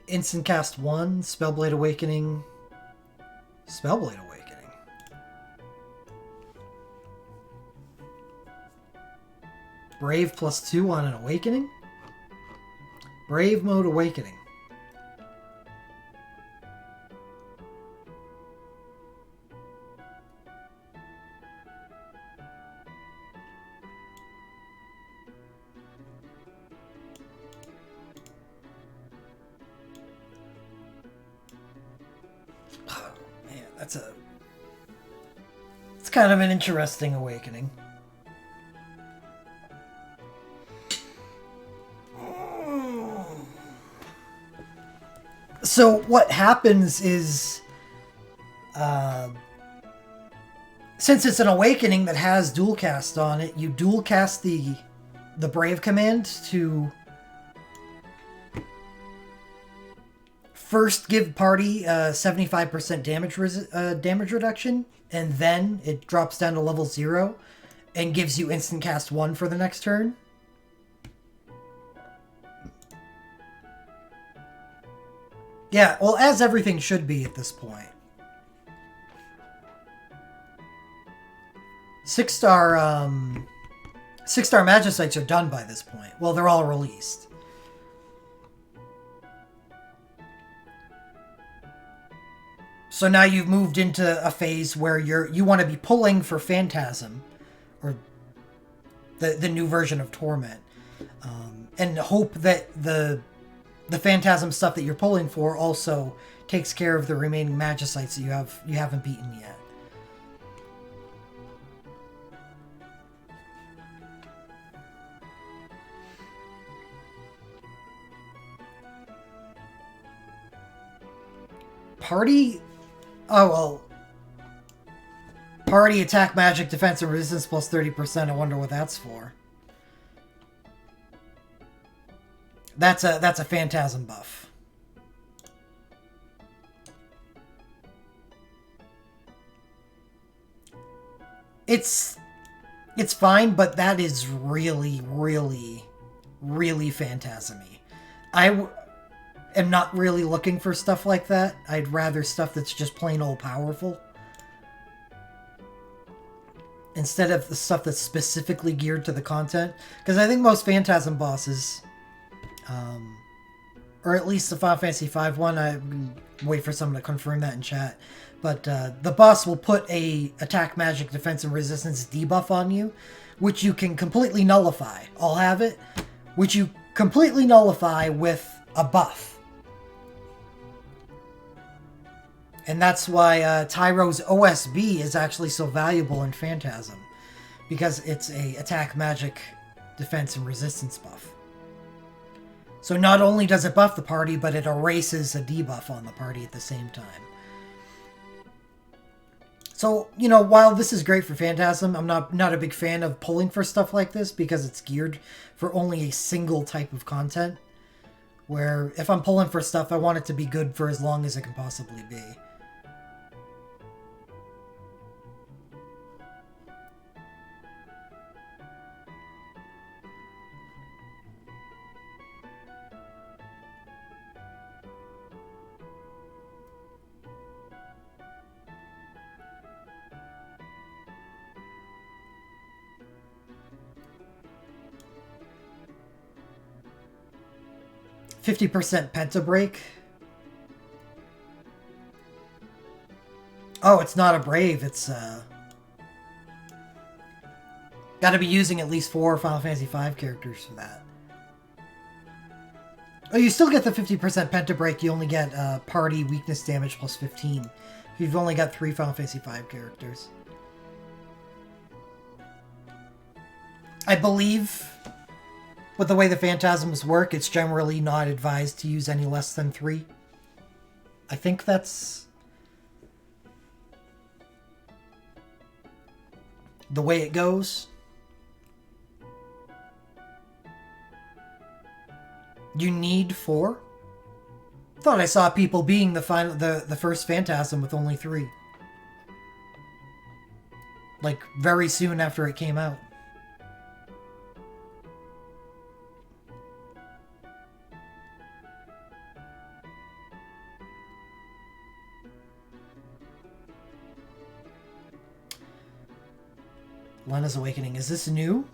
Instant cast 1, Spellblade Awakening. Spellblade Awakening. Brave +2 on an Awakening? Brave Mode Awakening. It's kind of an interesting awakening. So what happens is, since it's an awakening that has dual cast on it, you dual cast the Brave command to first give party 75% damage reduction, and then it drops down to level 0 and gives you instant cast 1 for the next turn. Yeah, well, as everything should be at this point. 6-star magicites are done by this point. Well, they're all released. So now you've moved into a phase where you want to be pulling for Phantasm, or the new version of Torment, and hope that the Phantasm stuff that you're pulling for also takes care of the remaining magicites that you haven't beaten yet. Party. Oh, well. Party attack, magic, defense, and resistance plus 30%. I wonder what that's for. That's a Phantasm buff. It's fine, but that is really, really, really Phantasm-y. I am not really looking for stuff like that. I'd rather stuff that's just plain old powerful, instead of the stuff that's specifically geared to the content. Because I think most Phantasm bosses, or at least the Final Fantasy V one, I wait for someone to confirm that in chat, but the boss will put a attack, magic, defense, and resistance debuff on you, which you can completely nullify. I'll have it, which you completely nullify with a buff. And that's why Tyro's OSB is actually so valuable in Phantasm, because it's a attack, magic, defense, and resistance buff. So not only does it buff the party, but it erases a debuff on the party at the same time. So, you know, while this is great for Phantasm, I'm not a big fan of pulling for stuff like this, because it's geared for only a single type of content, where if I'm pulling for stuff, I want it to be good for as long as it can possibly be. %50 pentabreak. Oh, it's not a brave. It's got to be using at least 4 Final Fantasy V characters for that. Oh, you still get the 50% penta break. You only get party weakness damage plus 15. If you've only got 3 Final Fantasy V characters. I believe with the way the Phantasms work, it's generally not advised to use any less than 3. I think that's the way it goes. You need 4? Thought I saw people being the first Phantasm with only 3. Like, very soon after it came out. Lena's Awakening. Is this new?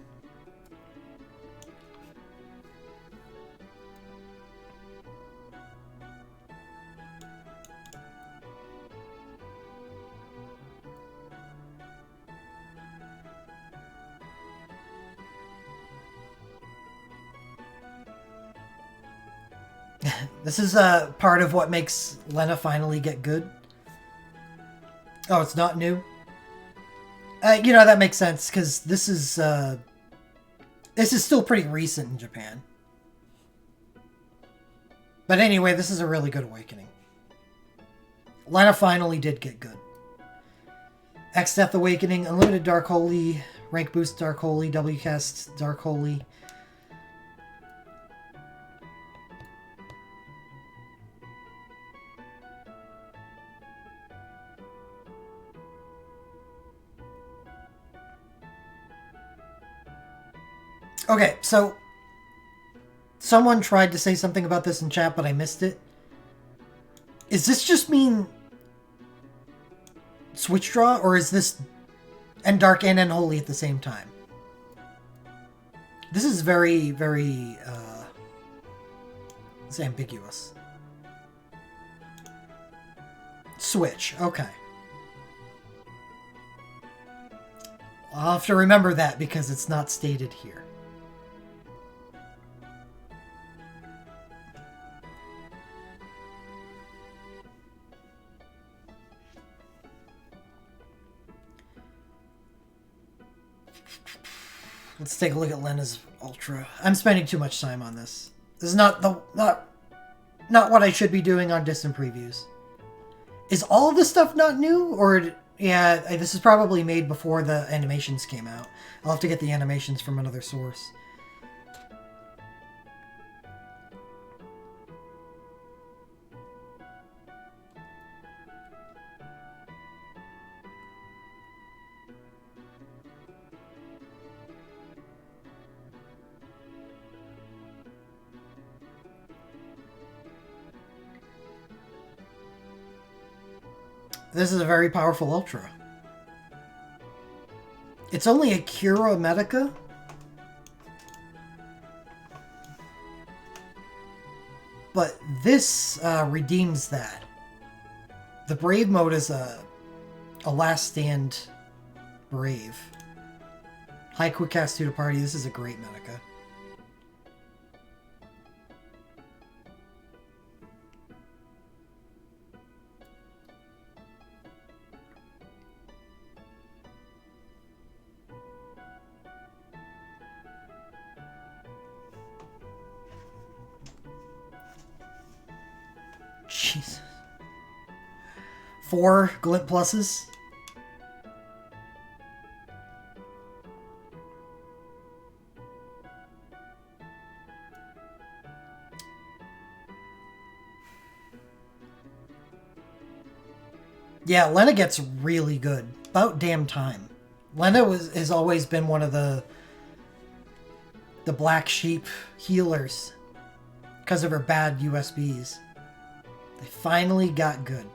This is part of what makes Lena finally get good. Oh, it's not new? You know, that makes sense, because this is still pretty recent in Japan. But anyway, this is a really good awakening. Lena finally did get good. X-Death Awakening, Unlimited Dark Holy, Rank Boost Dark Holy, W-Cast Dark Holy. Okay, so someone tried to say something about this in chat, but I missed it. Is this just mean switch draw, or is this and dark and unholy at the same time? This is very, very it's ambiguous. Switch, okay. I'll have to remember that because it's not stated here. Let's take a look at Lena's Ultra. I'm spending too much time on this. This is not what I should be doing on distant previews. Is all of this stuff not new? Or, yeah, this is probably made before the animations came out. I'll have to get the animations from another source. This is a very powerful Ultra. It's only a Cura Medica. But this redeems that. The Brave mode is a last stand Brave. High quick cast 2 to party. This is a great Medica. Jesus. 4 glint pluses. Yeah, Lena gets really good. About damn time. Lena has always been one of the black sheep healers because of her bad USBs. They finally got good.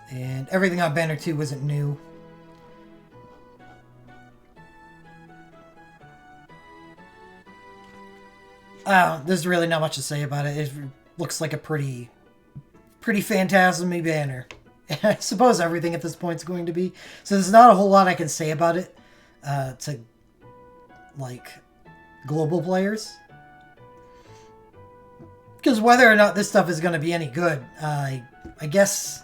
And everything on Banner 2 wasn't new. There's really not much to say about it. It looks like a pretty phantasmy banner. I suppose everything at this point is going to be. So there's not a whole lot I can say about it to, like, global players. Because whether or not this stuff is going to be any good, I guess...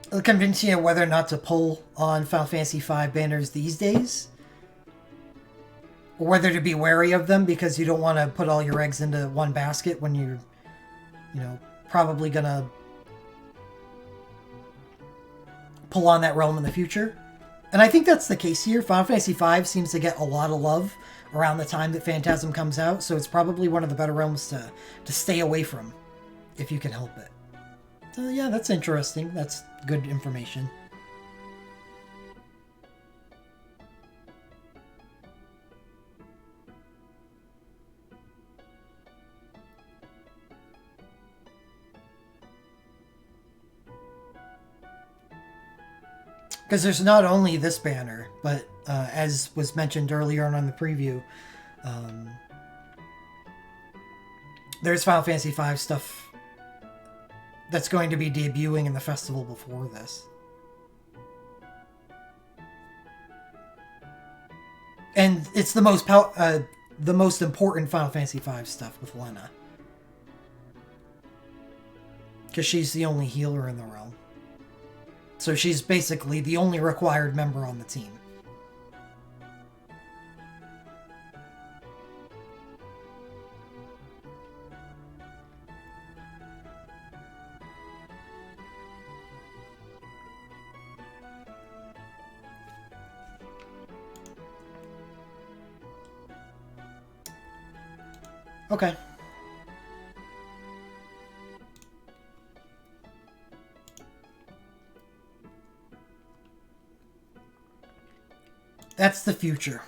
It'll convince you whether or not to pull on Final Fantasy V banners these days. Or whether to be wary of them because you don't want to put all your eggs into one basket when you're, you know, probably going to pull on that realm in the future. And I think that's the case here. Final Fantasy V seems to get a lot of love around the time that Phantasm comes out, so it's probably one of the better realms to stay away from, if you can help it. So yeah, that's interesting. That's good information. Because there's not only this banner, but as was mentioned earlier on the preview, there's Final Fantasy V stuff that's going to be debuting in the festival before this. And it's the most important Final Fantasy V stuff with Lena. Because she's the only healer in the realm. So she's basically the only required member on the team. Okay. That's the future.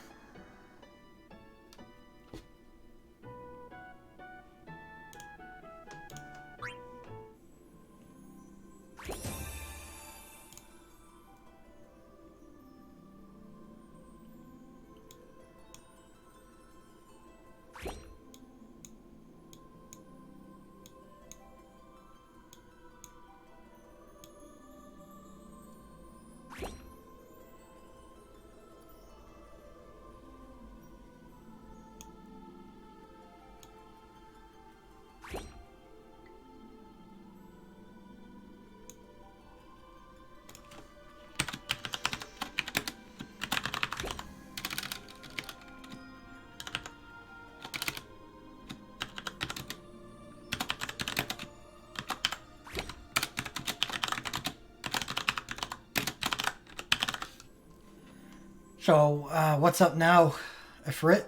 So, what's up now, Ifrit?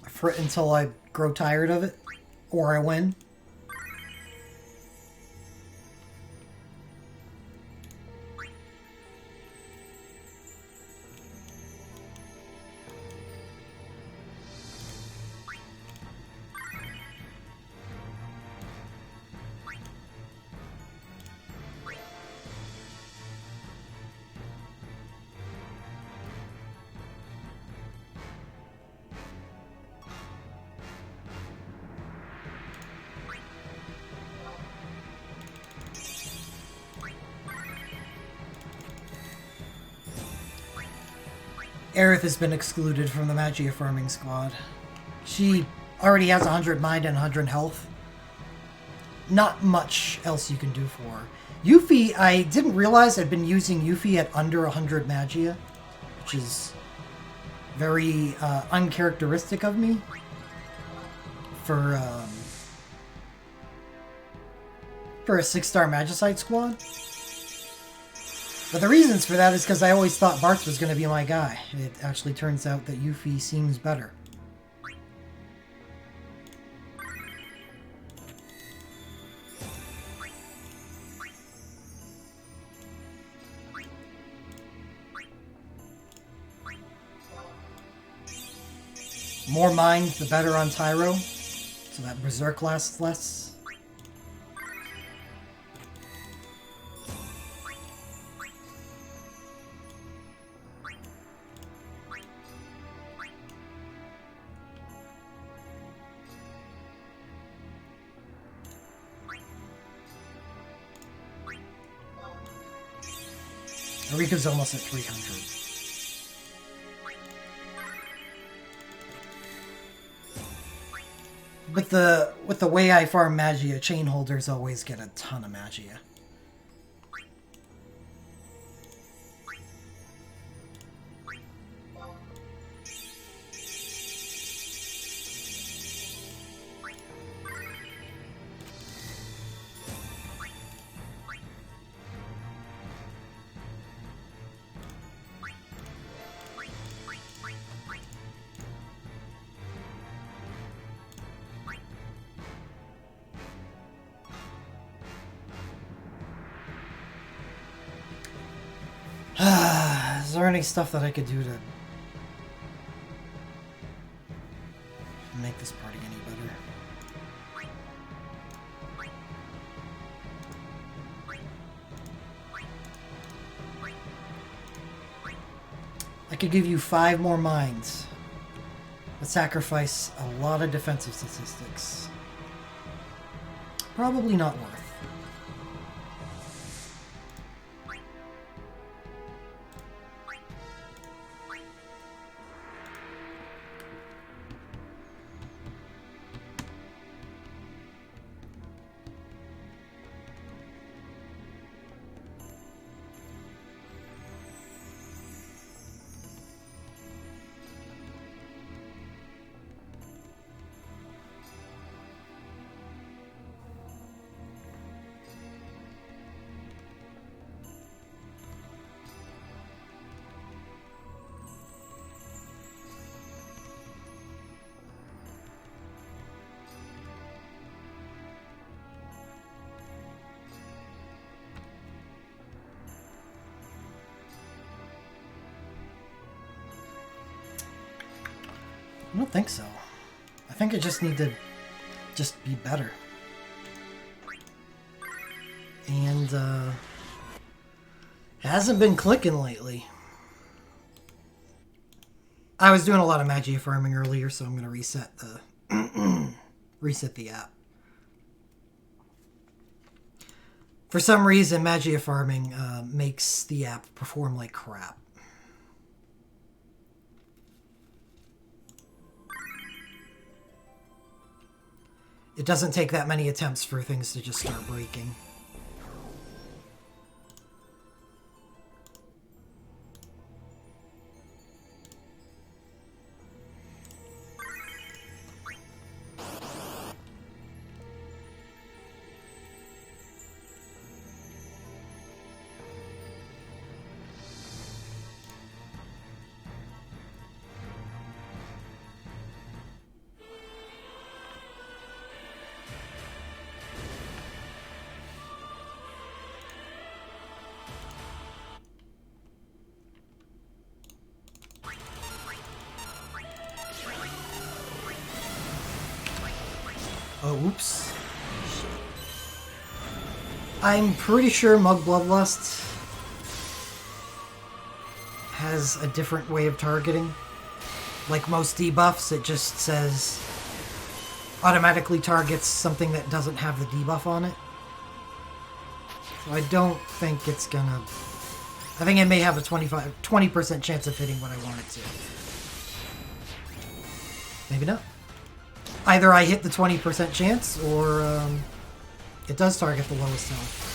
Ifrit until I grow tired of it, or I win. Aerith has been excluded from the Magia farming squad. She already has 100 mind and 100 health. Not much else you can do for her. Yuffie, I didn't realize I'd been using Yuffie at under 100 Magia, which is very uncharacteristic of me for a 6-star Magicite squad. But the reasons for that is because I always thought Bartz was going to be my guy. It actually turns out that Yuffie seems better. More mind, the better on Tyro, so that Berserk lasts less. Rika's almost at 300. With the way I farm Magia, chain holders always get a ton of Magia. Is there any stuff that I could do to make this party any better? I could give you 5 more mines, but sacrifice a lot of defensive statistics. Probably not worth. I don't think so. I think I just need to just be better. And, it hasn't been clicking lately. I was doing a lot of Magia farming earlier, so I'm going to reset the reset the app. For some reason, Magia farming makes the app perform like crap. It doesn't take that many attempts for things to just start breaking. Oh, oops. I'm pretty sure Mug Bloodlust has a different way of targeting. Like most debuffs, it just says automatically targets something that doesn't have the debuff on it. So I don't think it's gonna... I think it may have a 20% chance of hitting what I want it to. Maybe not. Either I hit the 20% chance, or it does target the lowest health.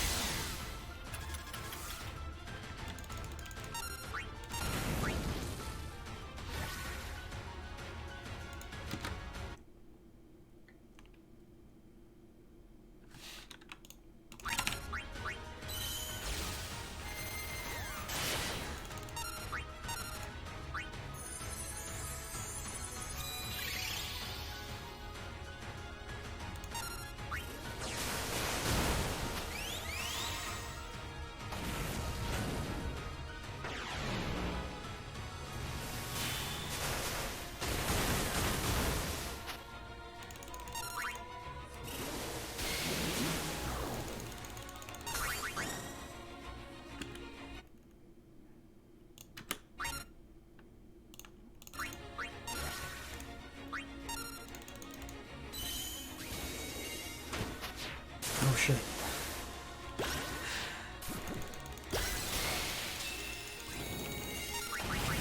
Oh shit.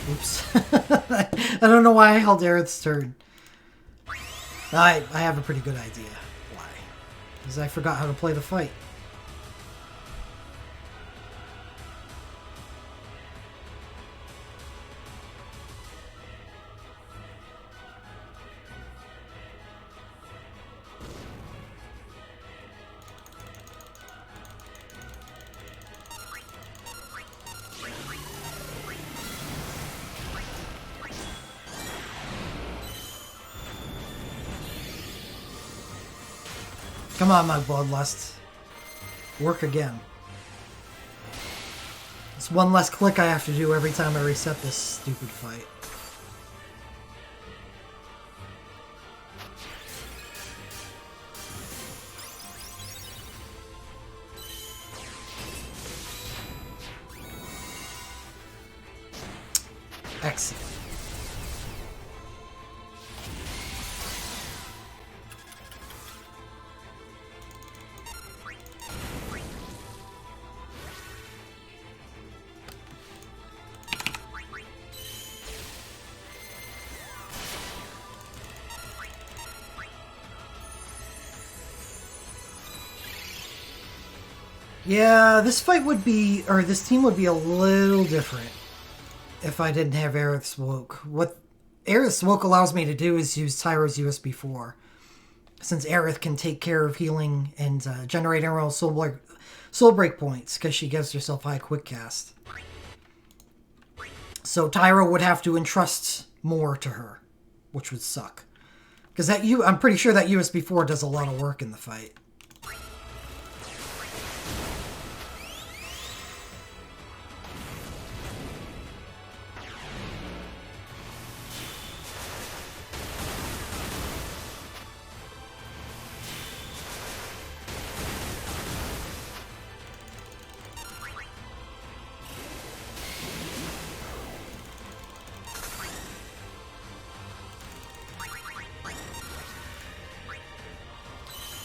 Oops. I don't know why I held Aerith's turn. I have a pretty good idea why. Because I forgot how to play the fight. Come on, my bloodlust. Work again. It's one less click I have to do every time I reset this stupid fight. Excellent. Yeah, this fight would be, or this team would be a little different if I didn't have Aerith's Woke. What Aerith's Woke allows me to do is use Tyro's USB 4. Since Aerith can take care of healing and generating her own soul break points, because she gives herself high quick cast. So Tyro would have to entrust more to her, which would suck. Because I'm pretty sure that USB 4 does a lot of work in the fight.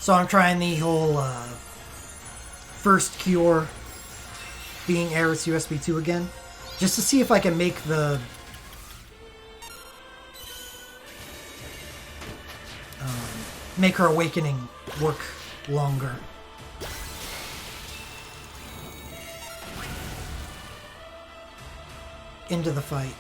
So I'm trying the whole first cure being Aerith's USB 2 again, just to see if I can make make her awakening work longer. Into the fight.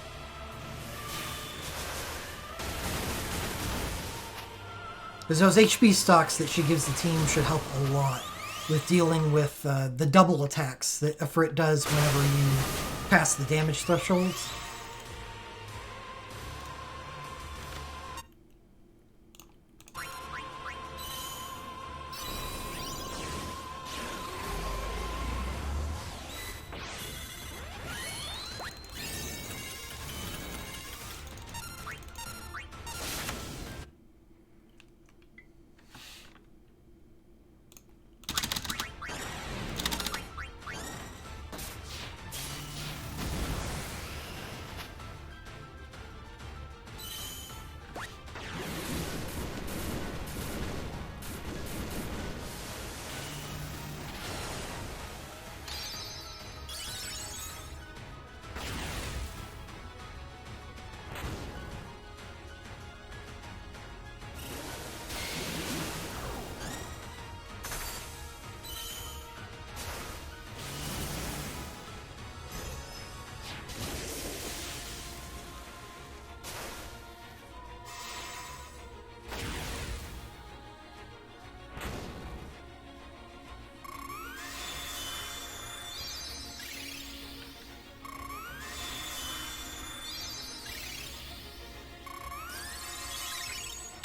Because those HP stocks that she gives the team should help a lot with dealing with the double attacks that Ifrit does whenever you pass the damage thresholds.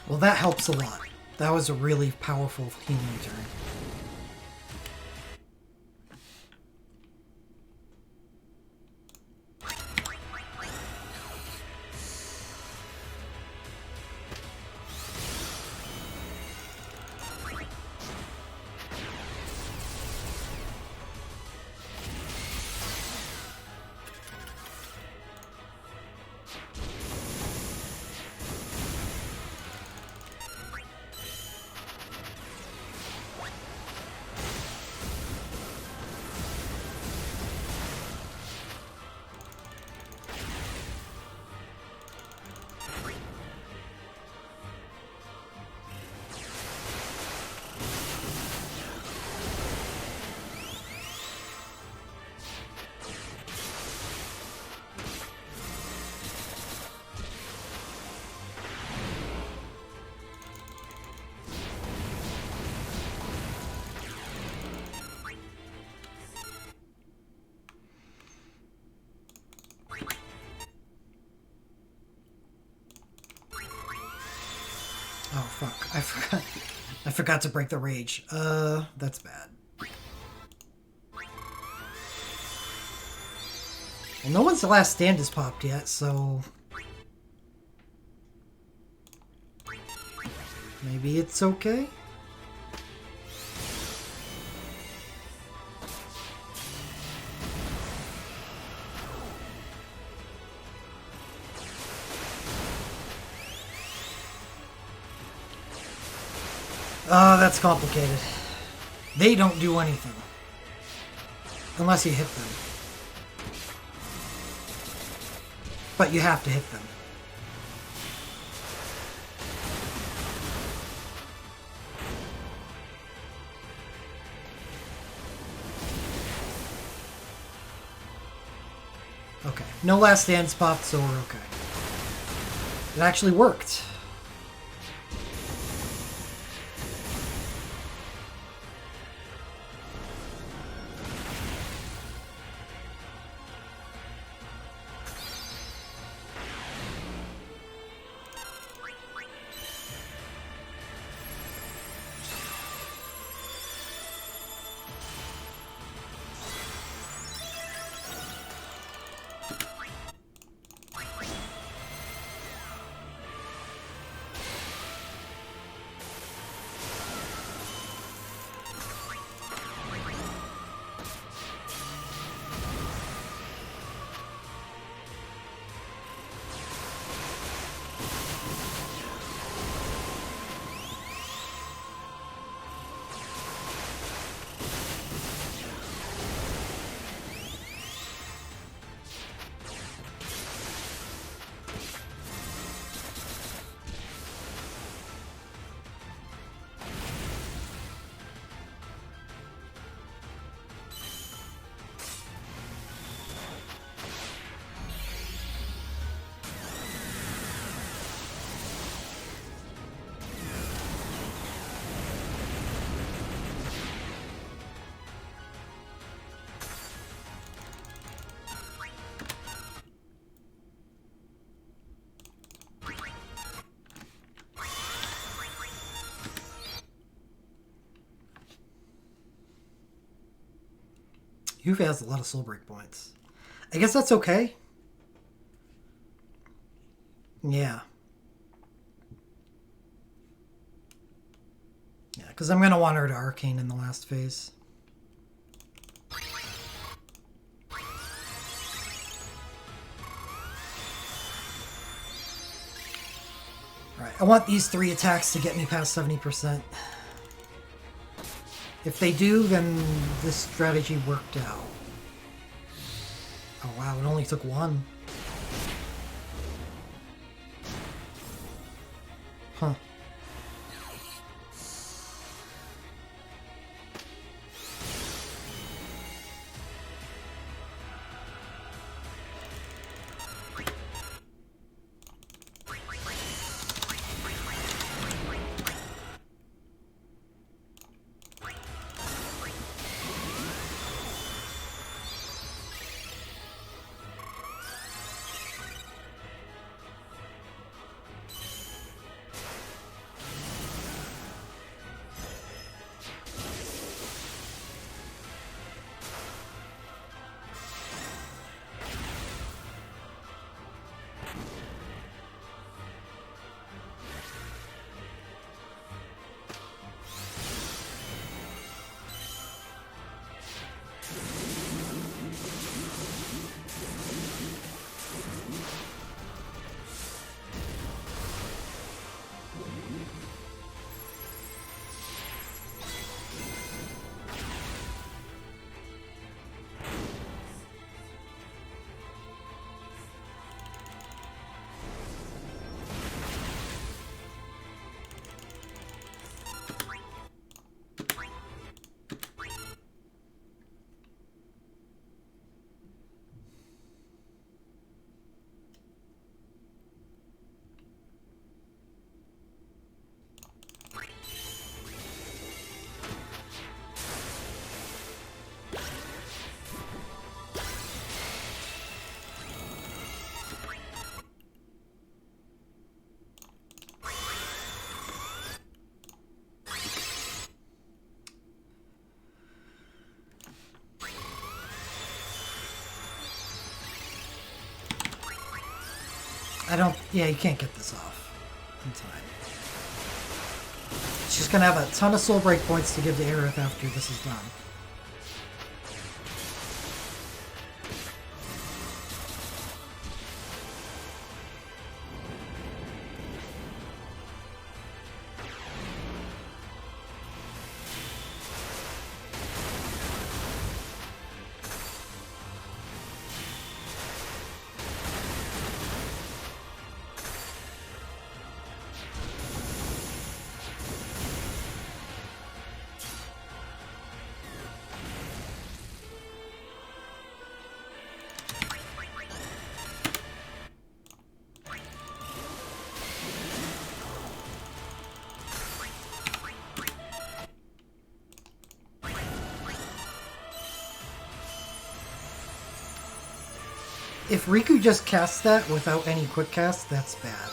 Well, that helps a lot. That was a really powerful healing turn. I forgot to break the rage. That's bad. Well, no one's last stand has popped yet, so... maybe it's okay? Oh, that's complicated. They don't do anything. Unless you hit them. But you have to hit them. Okay. No last stands popped, so we're okay. It actually worked. Yuffie has a lot of soul break points. I guess that's okay. Yeah. Yeah, because I'm going to want her to Arcane in the last phase. Alright, I want these 3 attacks to get me past 70%. If they do, then this strategy worked out. Oh wow, it only took 1. Huh. I don't... Yeah, you can't get this off in time. She's gonna have a ton of soul break points to give to Aerith after this is done. If Riku just casts that without any quick cast, that's bad.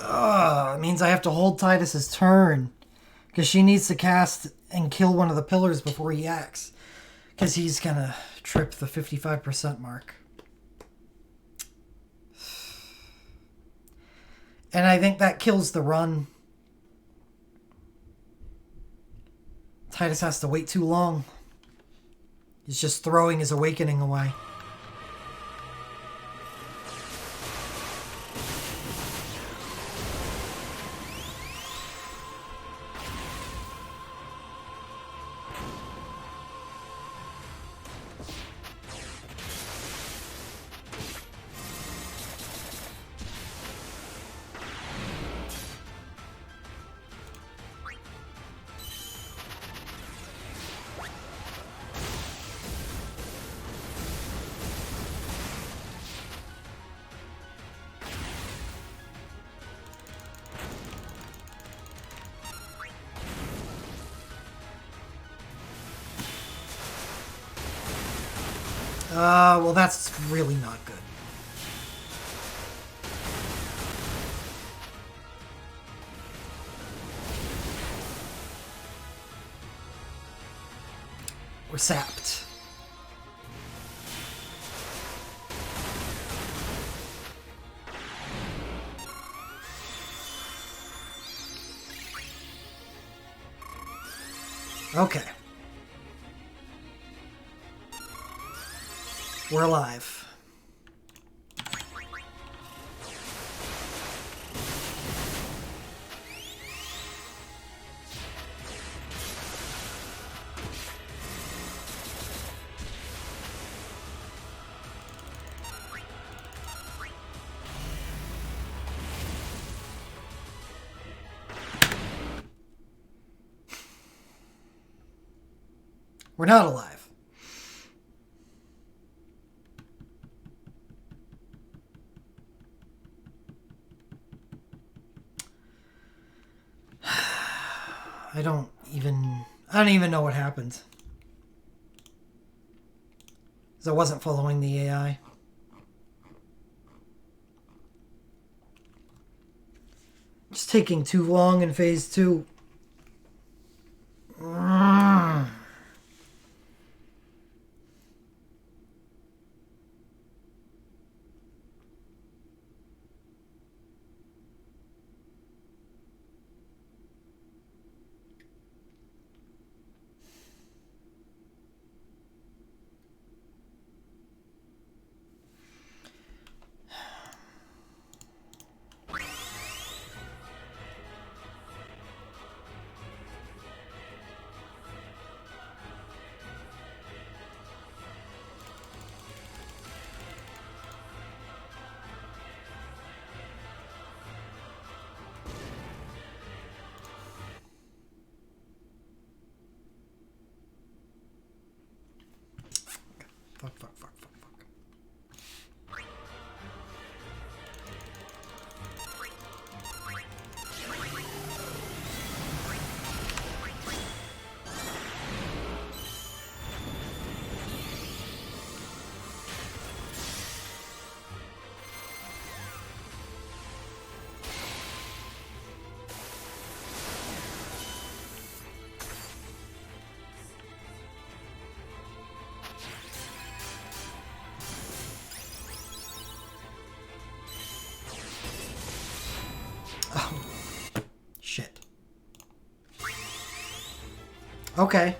Ugh, it means I have to hold Tidus's turn. Because she needs to cast and kill one of the pillars before he acts. Because he's gonna trip the 55% mark. And I think that kills the run. Tidus has to wait too long. He's just throwing his awakening away. Well, that's really not good. We're sapped. Okay. We're alive. We're not alive. I don't even know what happened. Because I wasn't following the AI. Just taking too long in phase 2. Fuck. Okay.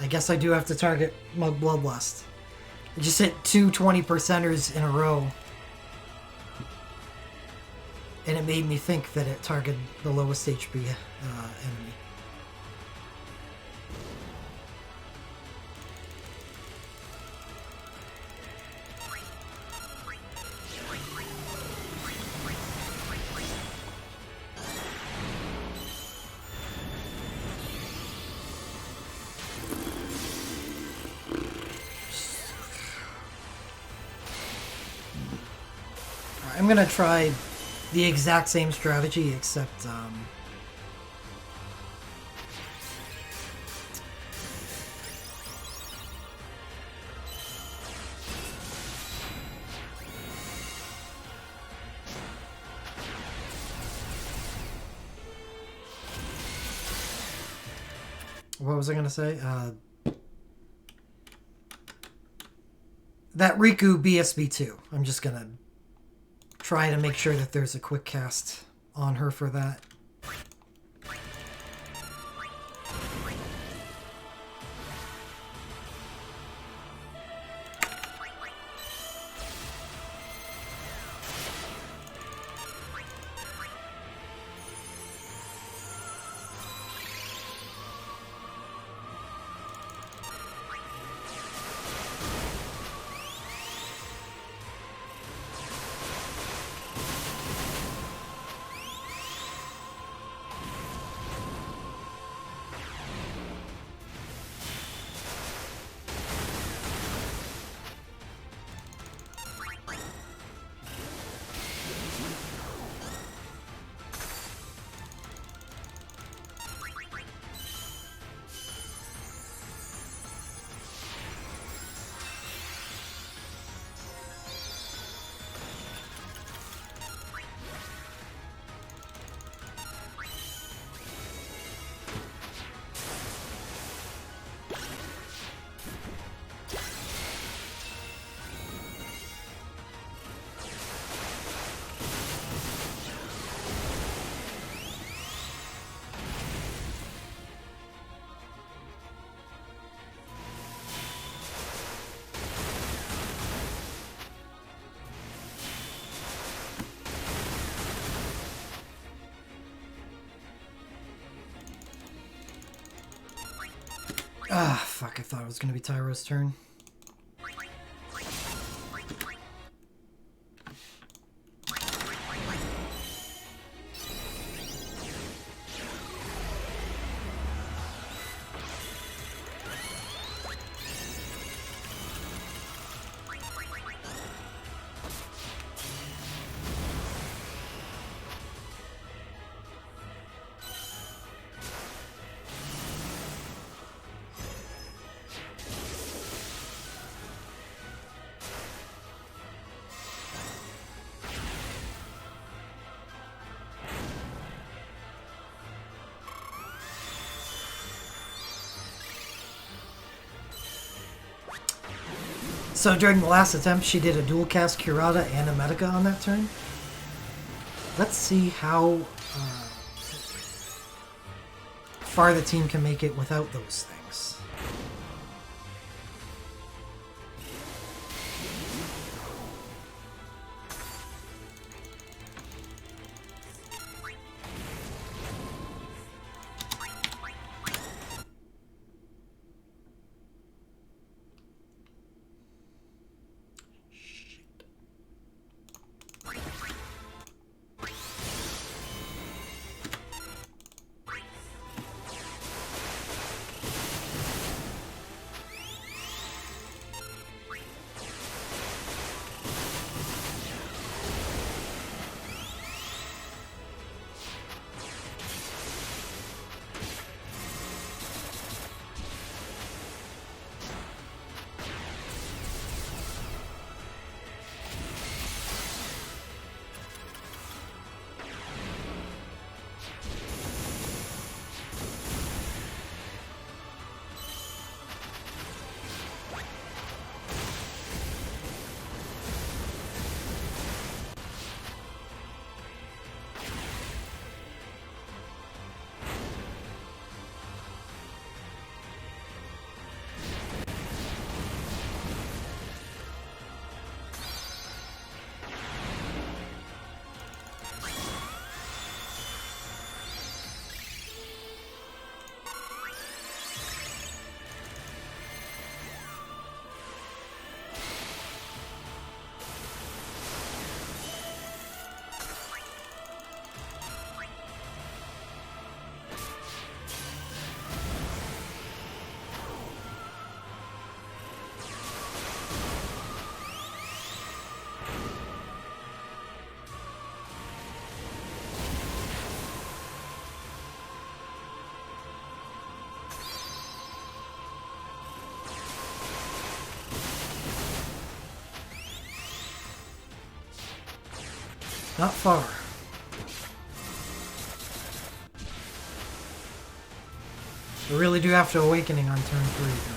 I guess I do have to target Mug Bloodlust. I just hit two 20%ers in a row. And it made me think that it targeted the lowest HP enemy. I'm gonna try the exact same strategy, except what was I gonna say? That Riku BSB2. I'm just gonna try to make sure that there's a quick cast on her for that. Ah, fuck, I thought it was gonna be Tyro's turn. So during the last attempt, she did a dual cast Kurata and a Medica on that turn. Let's see how far the team can make it without those things. Not far. We really do have to Awakening on turn 3.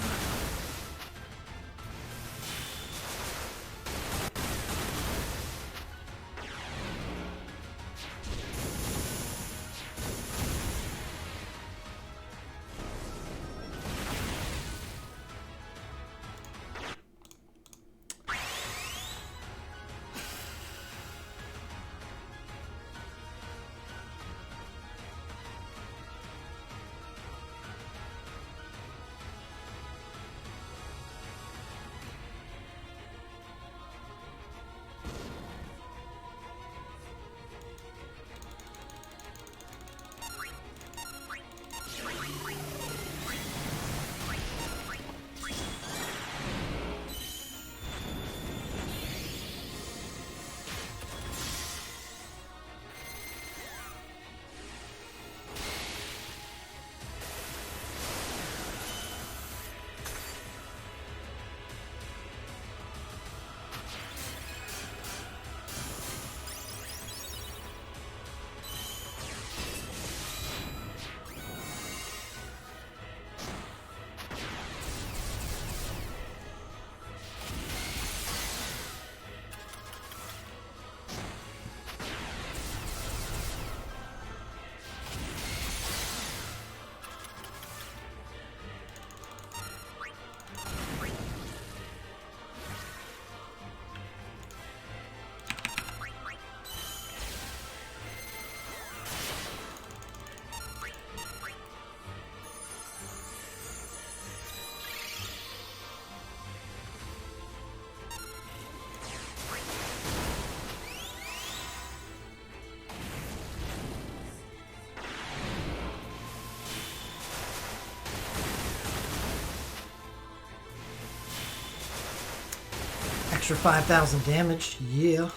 Extra 5,000 damage, yeah.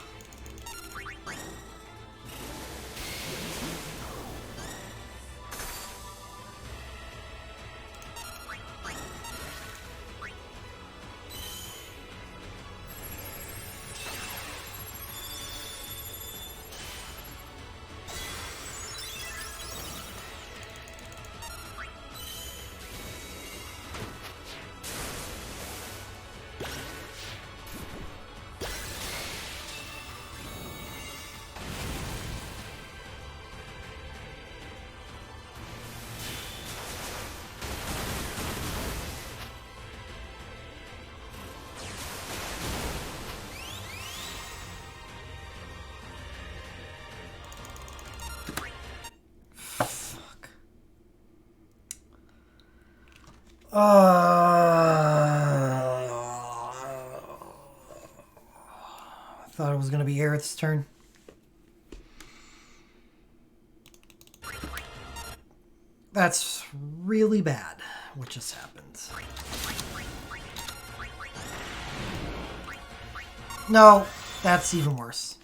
I thought it was going to be Aerith's turn. That's really bad, what just happened. No, that's even worse.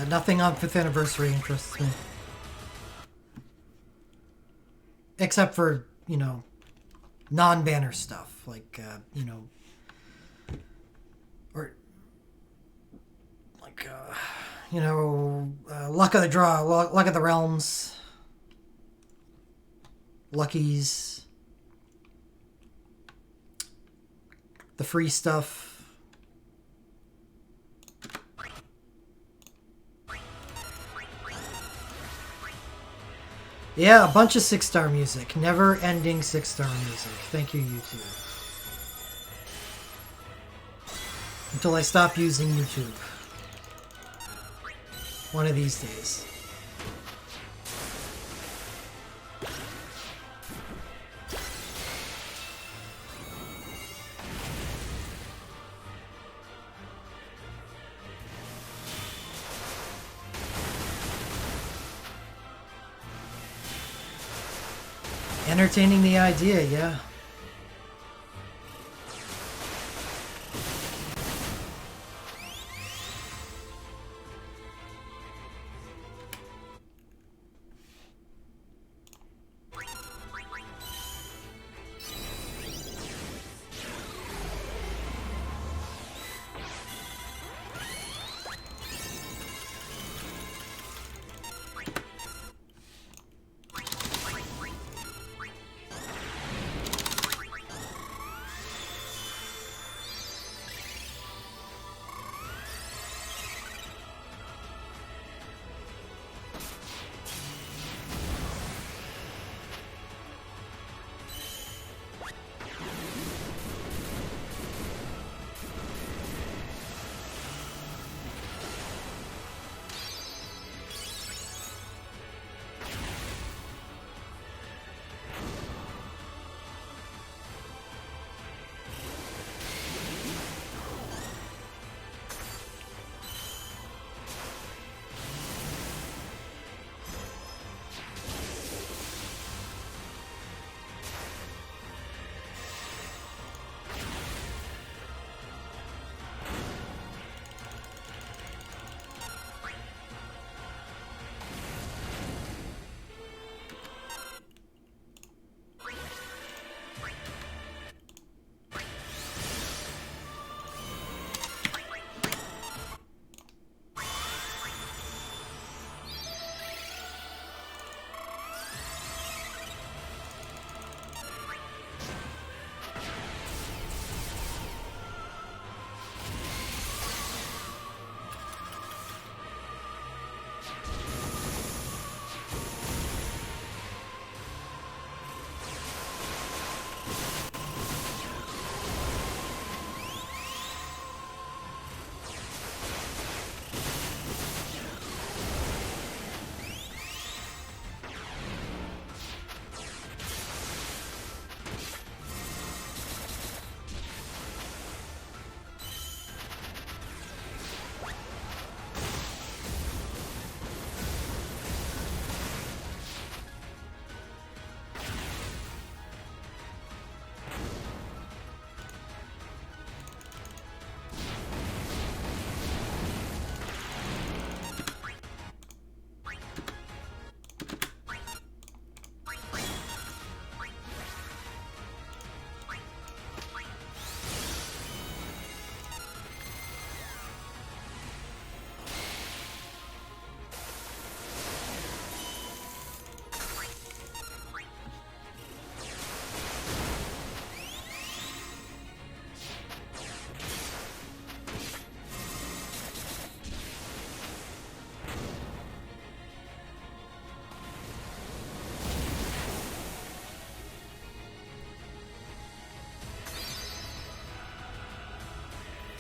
nothing on 5th anniversary interests me. Except for, you know, non-banner stuff. Like, you know... Or... Like, you know... Luck of the Draw, Luck of the Realms... Luckies... The free stuff... Yeah, a bunch of 6-star music. Never-ending 6-star music. Thank you, YouTube. Until I stop using YouTube. One of these days. Entertaining the idea, yeah.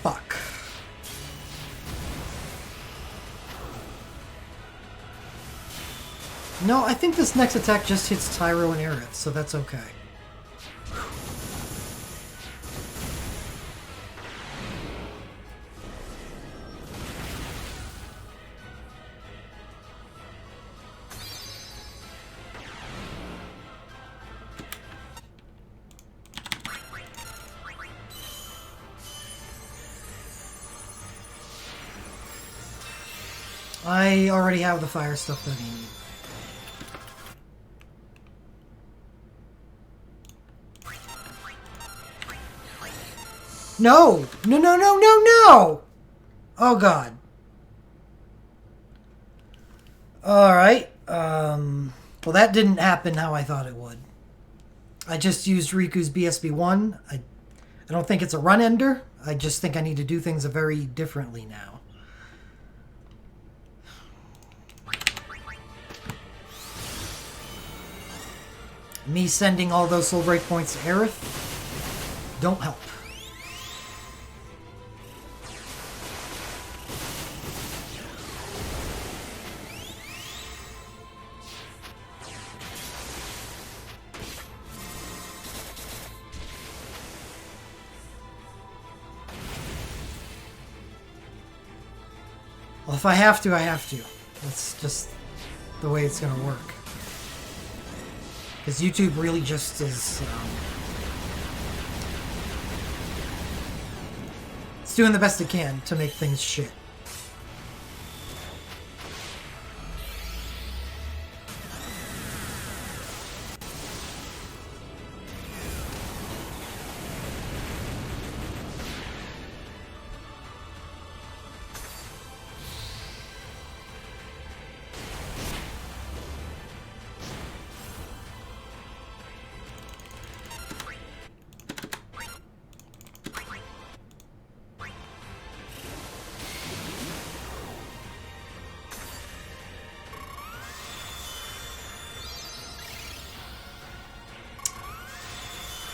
Fuck. No, I think this next attack just hits Tyro and Aerith, so that's okay. I already have the fire stuff that I need. No! No, no, no, no, no! Oh, God. Alright. Well, that didn't happen how I thought it would. I just used Riku's BSB1. I don't think it's a run ender. I just think I need to do things very differently now. Me sending all those soul break points to Aerith don't help. Well, if I have to, I have to. That's just the way it's gonna work. Because YouTube really just is... it's doing the best it can to make things shit.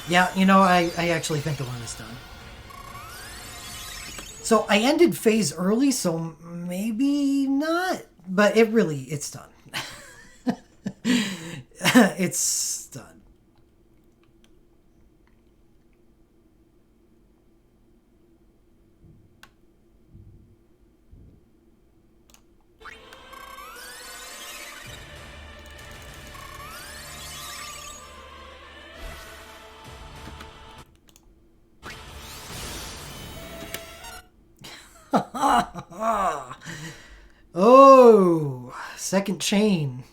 Yeah, you know, I actually think the run is done. So I ended phase early, so maybe not. But it's done. It's done. Oh, second chain.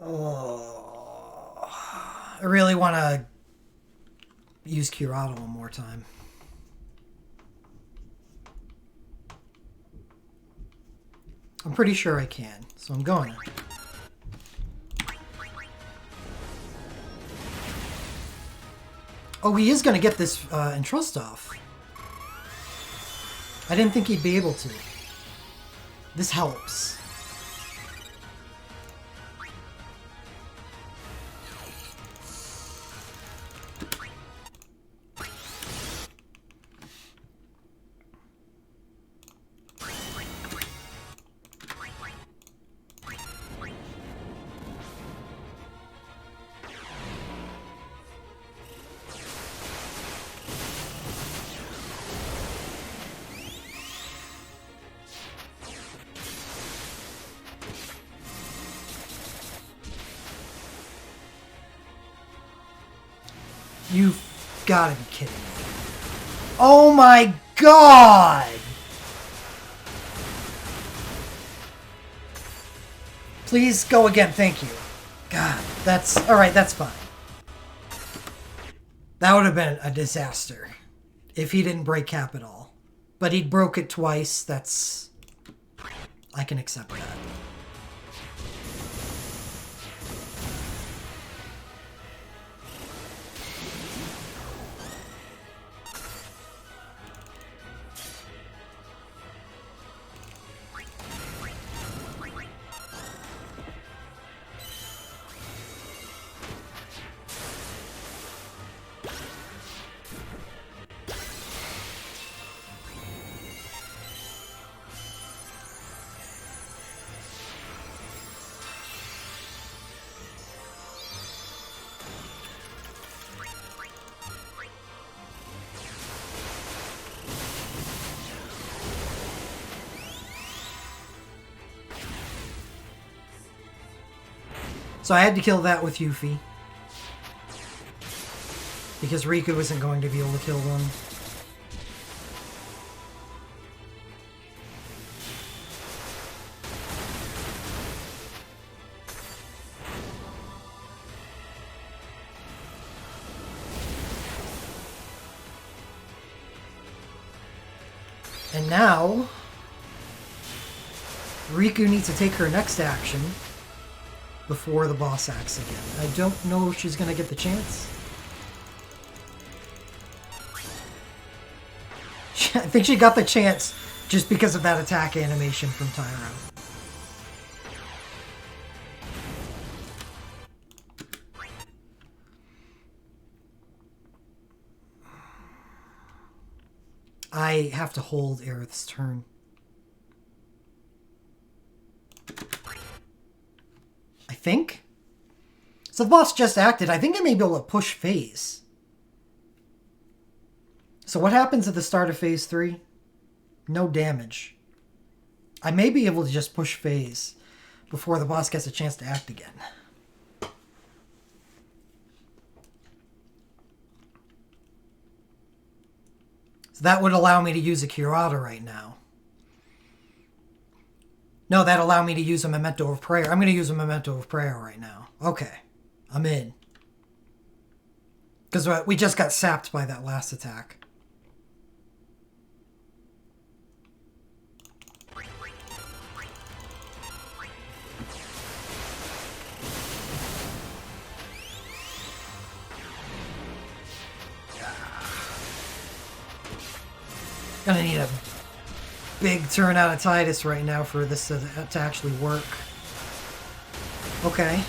Oh, I really want to use Curado one more time. I'm pretty sure I can, so I'm going to. Oh, he is going to get this entrust off. I didn't think he'd be able to. This helps. You've gotta be kidding me. Oh my god! Please go again, thank you. God, that's... alright, that's fine. That would have been a disaster if he didn't break cap at all. But he broke it twice, that's... I can accept that. So I had to kill that with Yuffie. Because Riku isn't going to be able to kill one. And now, Riku needs to take her next action before the boss acts again. I don't know if she's going to get the chance. I think she got the chance just because of that attack animation from Tyro. I have to hold Aerith's turn. I think. So the boss just acted. I think I may be able to push phase. So what happens at the start of phase 3? No damage. I may be able to just push phase before the boss gets a chance to act again. So that would allow me to use a Kurata right now. No, that'd allow me to use a Memento of Prayer. I'm going to use a Memento of Prayer right now. Okay. I'm in. Because we just got sapped by that last attack. Gonna need a big turn out of Tidus right now for this to actually work. Okay.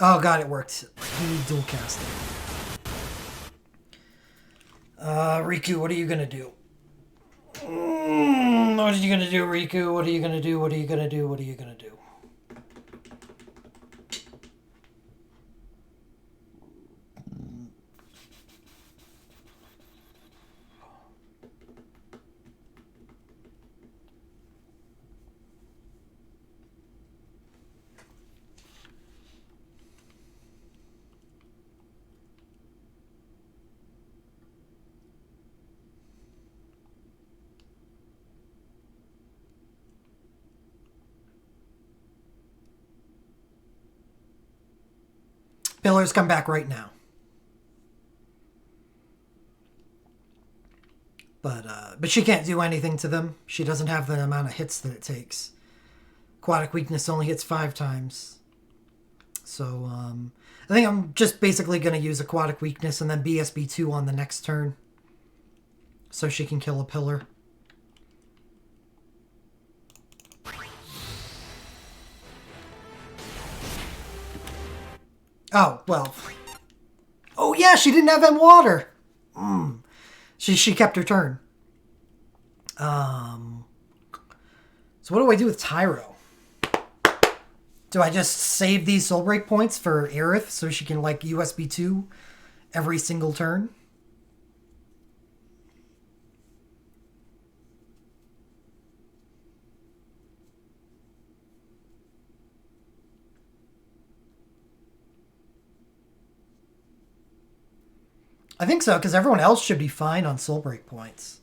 Oh god, it worked. He dual casted. Riku, what are you gonna do? What are you gonna do, Riku? What are you gonna do? What are you gonna do? What are you gonna do? Pillars come back right now. But she can't do anything to them. She doesn't have the amount of hits that it takes. Aquatic Weakness only hits 5 times. So, I think I'm just basically going to use Aquatic Weakness and then BSB2 on the next turn. So she can kill a pillar. Oh, well. Oh, yeah, she didn't have M water. She kept her turn. So what do I do with Tyro? Do I just save these soul break points for Aerith so she can, like, USB 2 every single turn? I think so, because everyone else should be fine on soul break points.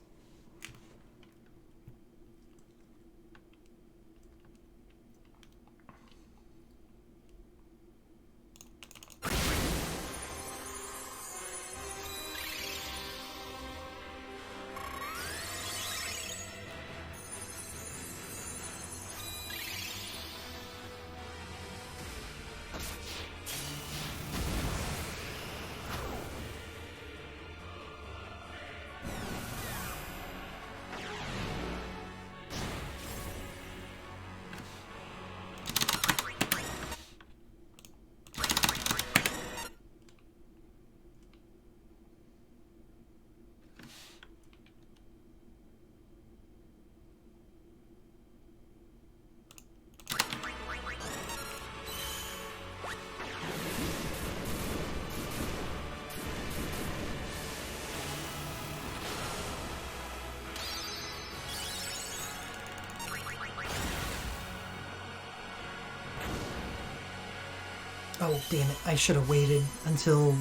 Oh, damn it. I should have waited until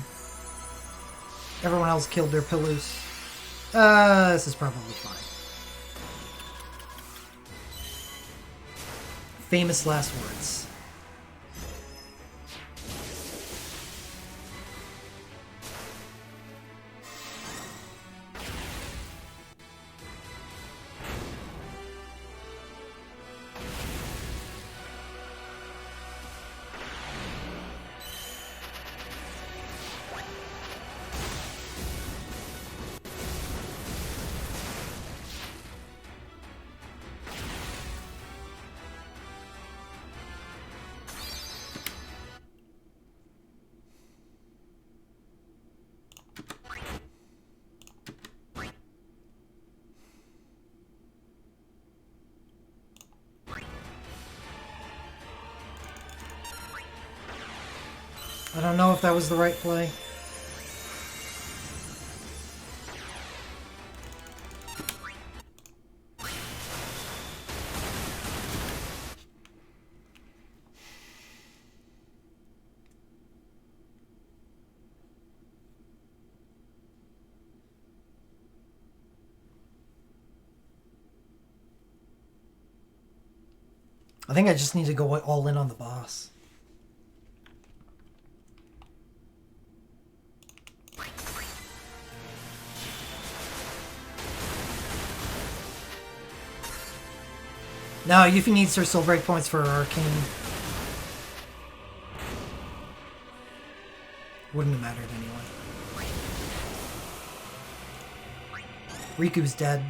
everyone else killed their pillars. This is probably fine. Famous last words. I don't know if that was the right play. I think I just need to go all in on the boss. No, Yuffie needs her soul break points for her arcane. Wouldn't have mattered anyway. Riku's dead.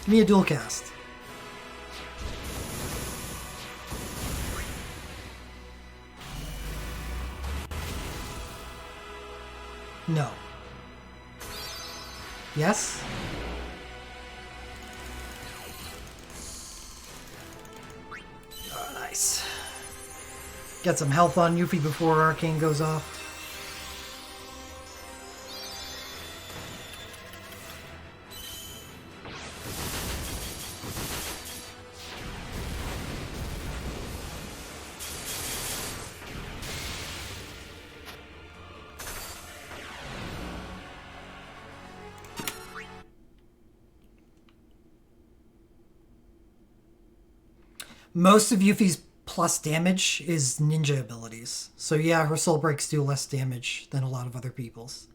Give me a dual cast. No. Yes? Oh, nice. Get some health on Yuffie before Arcane goes off. Most of Yuffie's plus damage is ninja abilities. So yeah, her soul breaks do less damage than a lot of other people's.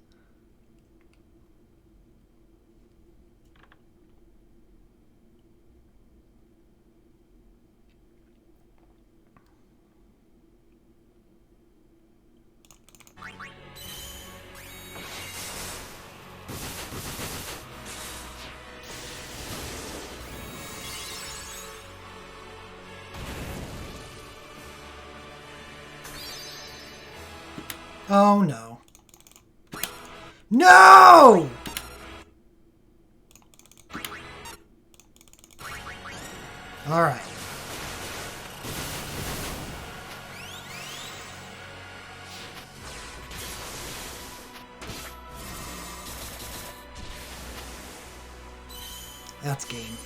Oh no. No! Alright. That's game.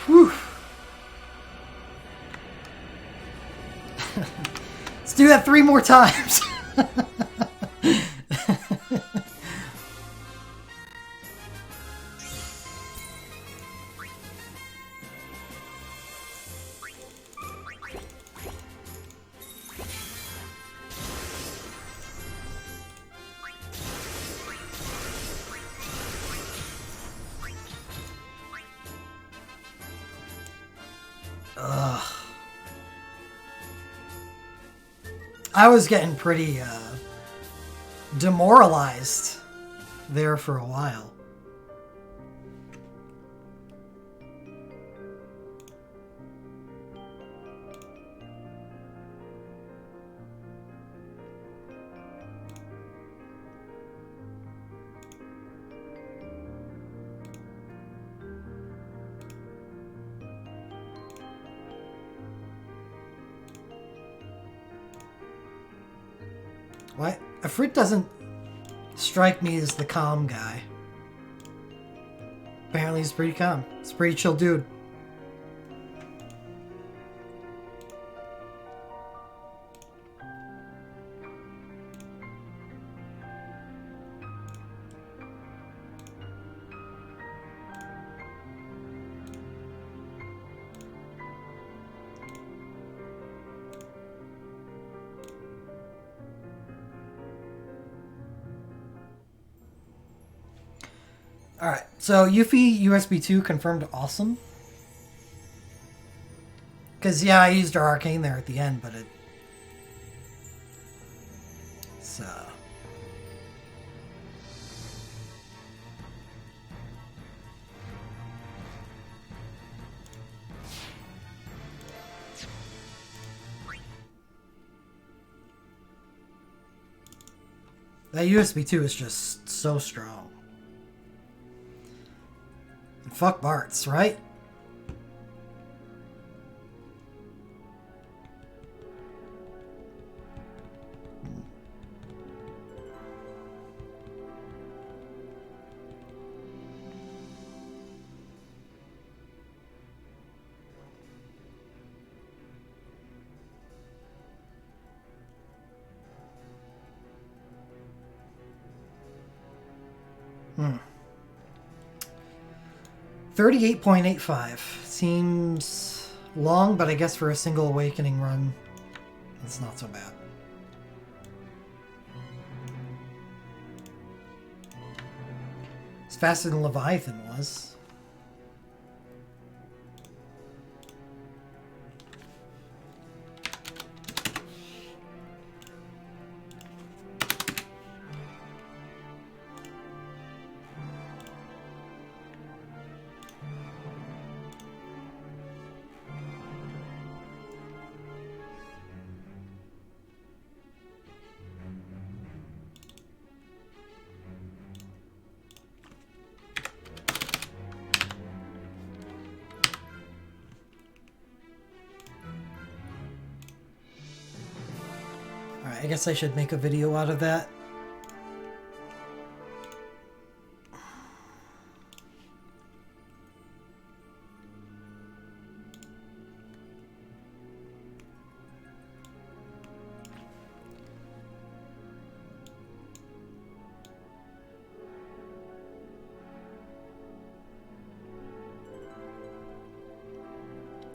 Whew. It's do that 3 more times. Ugh. I was getting pretty demoralized there for a while. What? Ifrit doesn't strike me as the calm guy. Apparently he's pretty calm. He's a pretty chill dude. Alright, so Yuffie USB 2 confirmed awesome. Because, yeah, I used our arcane there at the end, but it... So... That USB 2 is just so strong. And fuck Bart's, right? Hmm. 38.85. Seems long, but I guess for a single awakening run, it's not so bad. It's faster than Leviathan was. I guess I should make a video out of that.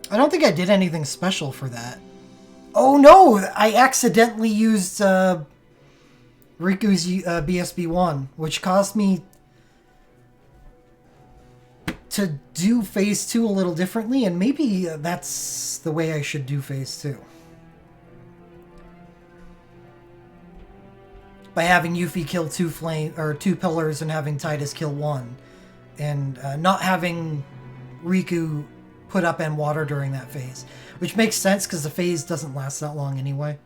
I don't think I did anything special for that. Oh no! I accidentally used Riku's BSB1, which caused me to do Phase 2 a little differently, and maybe that's the way I should do Phase 2. By having Yuffie kill two pillars and having Titus kill one. And not having Riku put up and water during that phase. Which makes sense because the phase doesn't last that long anyway.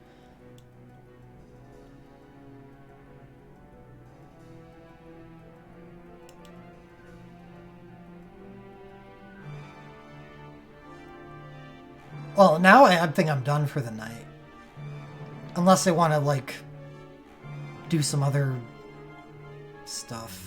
Well, now I think I'm done for the night. Unless I want to, like, do some other stuff.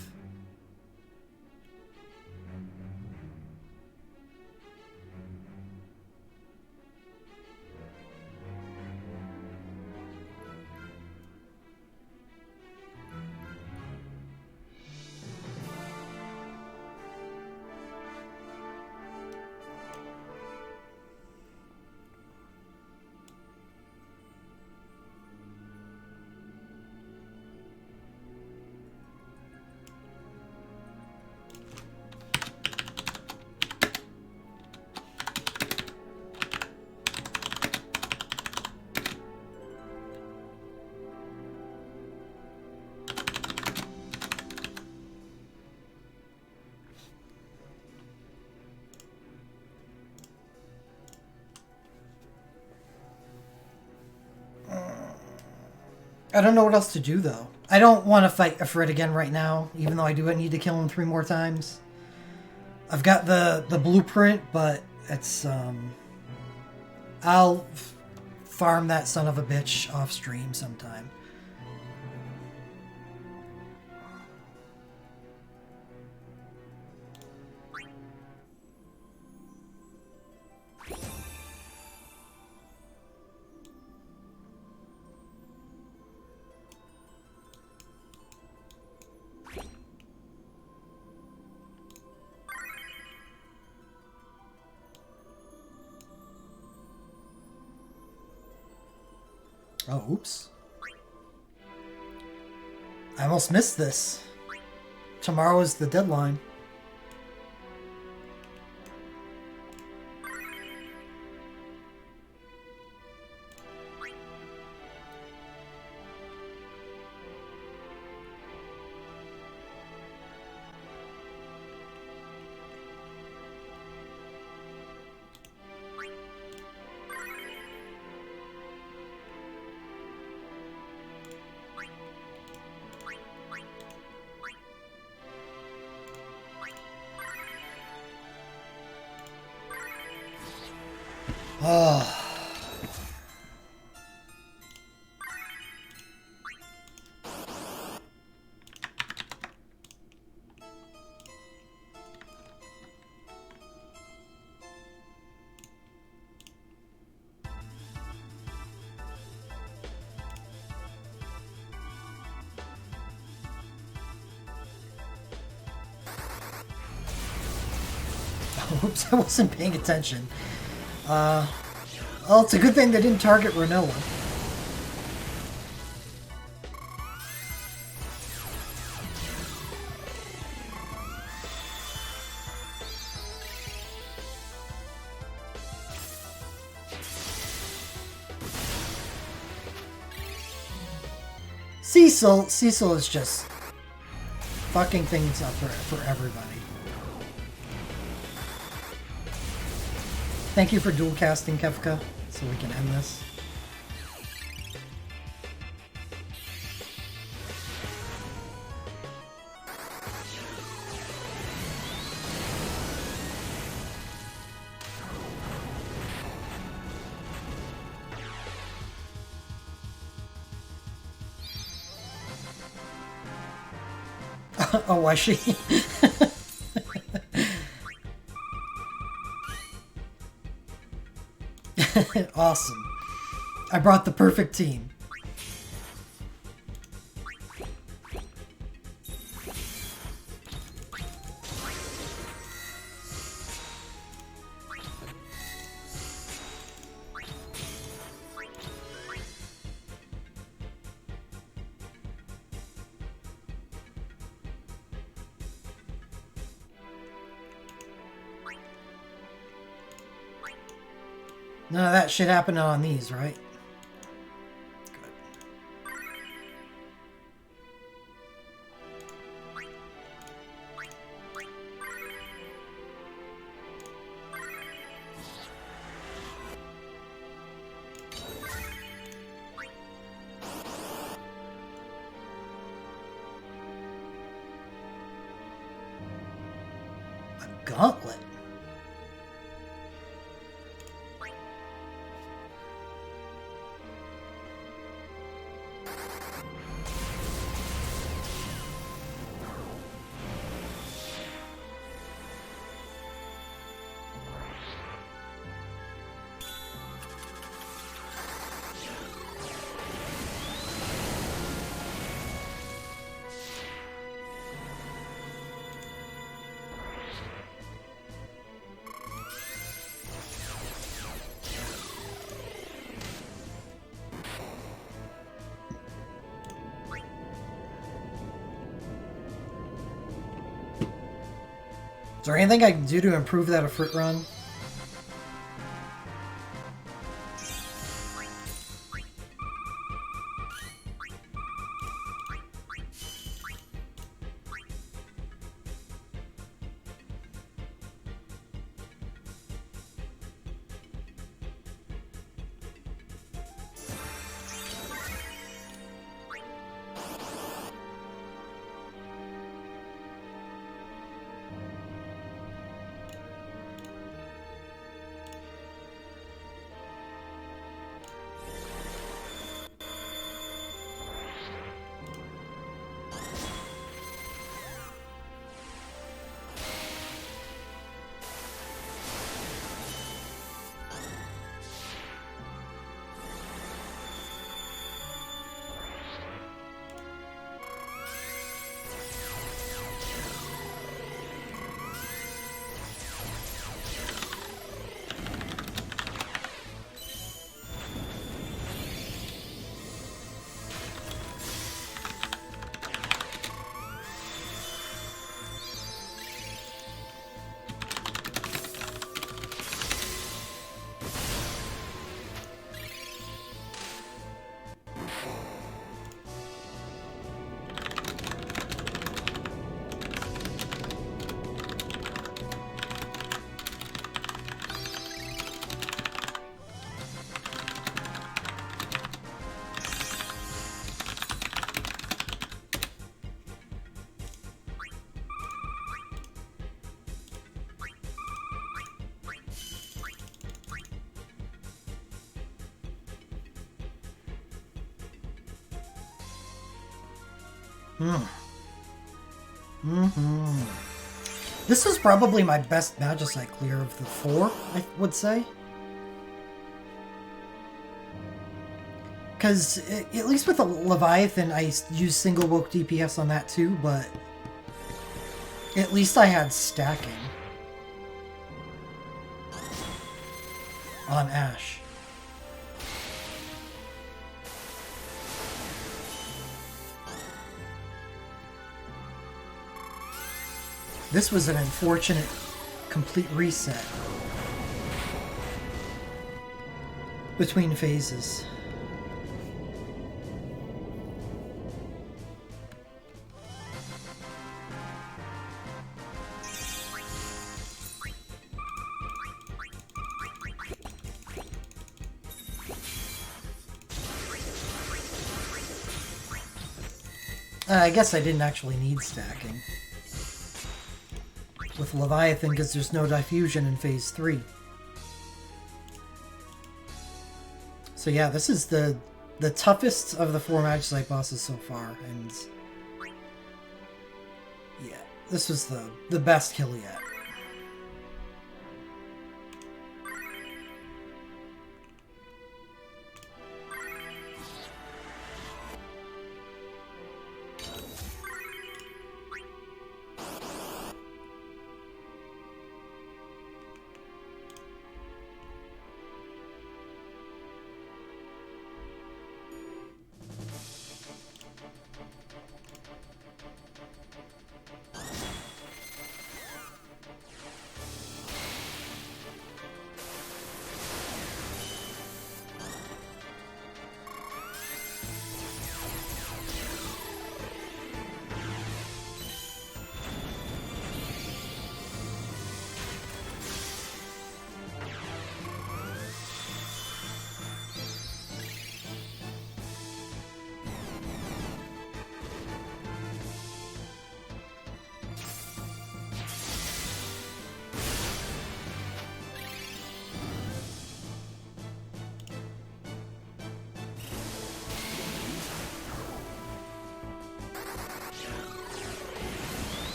I don't know what else to do, though. I don't want to fight Ifrit again right now, even though I do need to kill him 3 more times. I've got the blueprint, but it's, I'll farm that son of a bitch off stream sometime. Oh, oops. I almost missed this. Tomorrow is the deadline. Oh. Oops, I wasn't paying attention. Well, it's a good thing they didn't target Renoa. Cecil is just fucking things up for everybody. Thank you for dual casting, Kefka, so we can end this. Oh, was she? Awesome. I brought the perfect team. None of that shit happened on these, right? Good. A gauntlet? Is there anything I can do to improve that Ifrit run? This is probably my best magicite clear of the 4, I would say. Because, at least with the Leviathan, I used single woke DPS on that too, but at least I had stacking on Ash. This was an unfortunate complete reset between phases. I guess I didn't actually need stacking with Leviathan because there's no diffusion in phase 3. So yeah, this is the toughest of the 4 magicite bosses so far, and yeah, this was the best kill yet.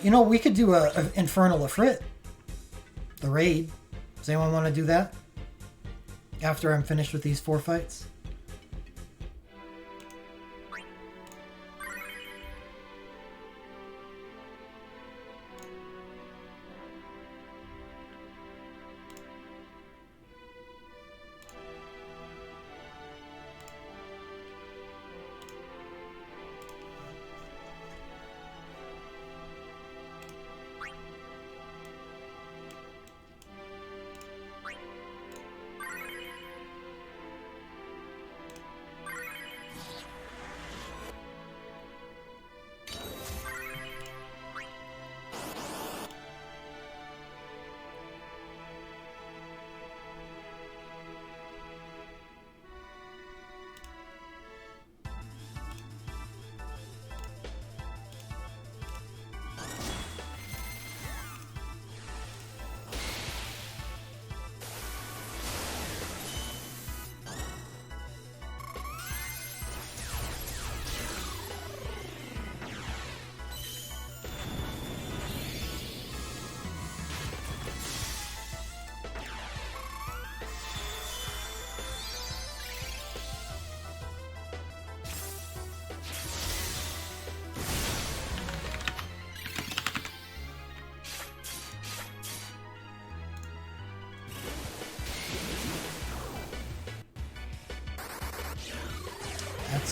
You know, we could do a Infernal Ifrit, the raid. Does anyone want to do that after I'm finished with these 4 fights?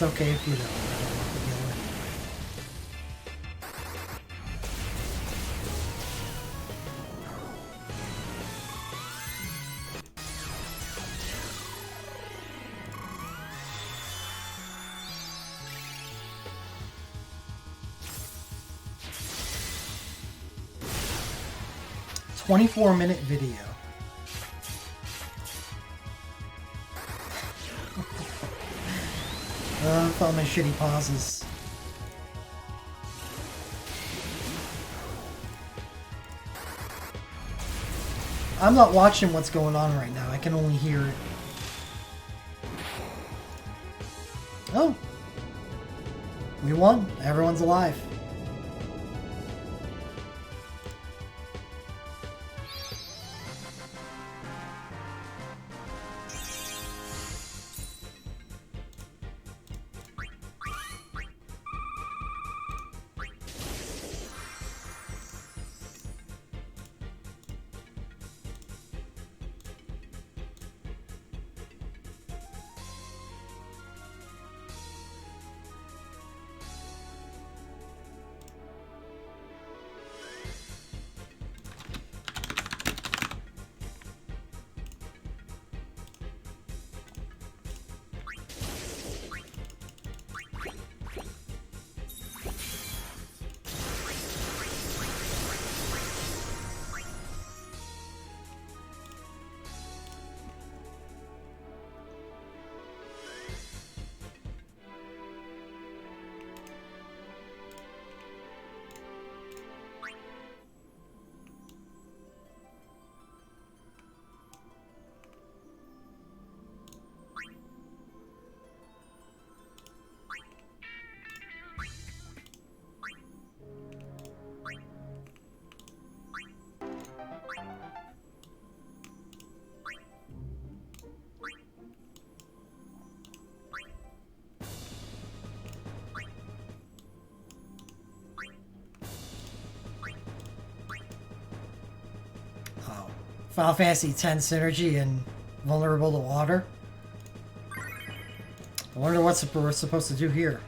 It's okay if you don't. I don't want the yellow. "24-minute video." With all my shitty pauses. I'm not watching what's going on right now. I can only hear it. Oh. We won. Everyone's alive. Final Fantasy X synergy and vulnerable to water. I wonder what we're supposed to do here.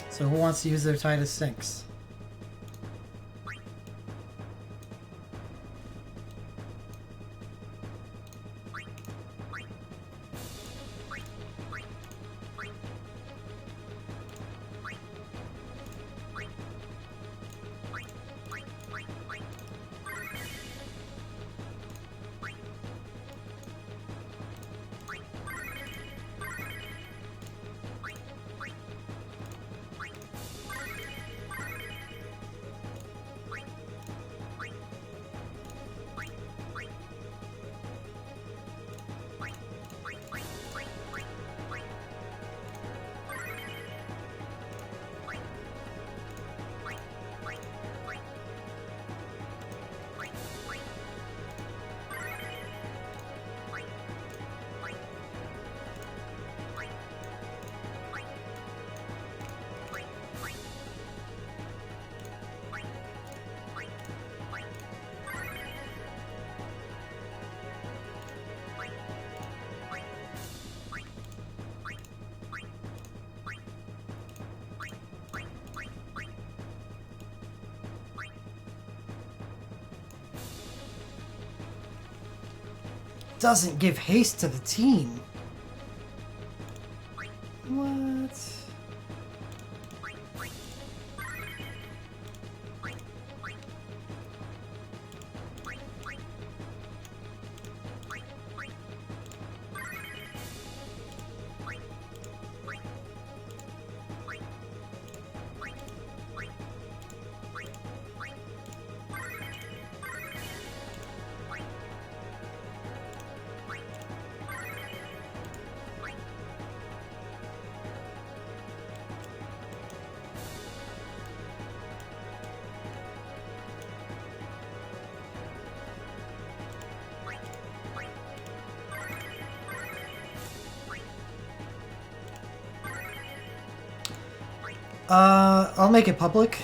So who wants to use their Titus sinks? Doesn't give haste to the team. What? I'll make it public.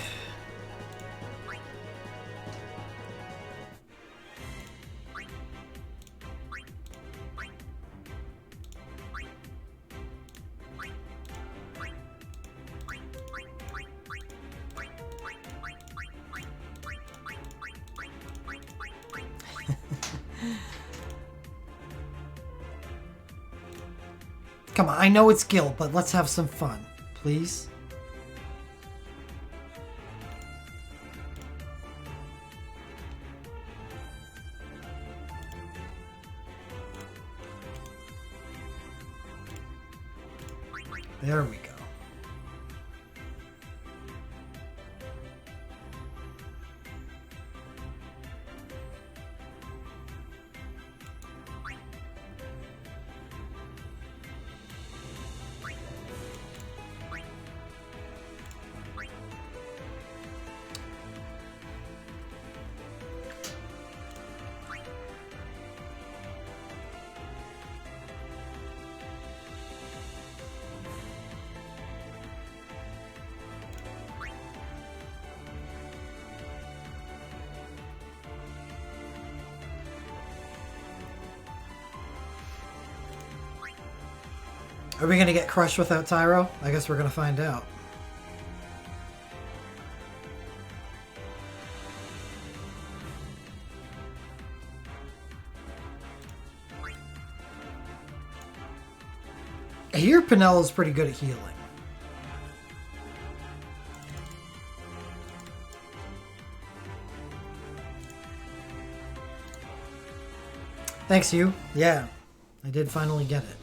Come on, I know it's guilt, but let's have some fun, please. There we go. Are we gonna get crushed without Tyro? I guess we're gonna find out. I hear Pinella's pretty good at healing. Thanks, you. Yeah, I did finally get it.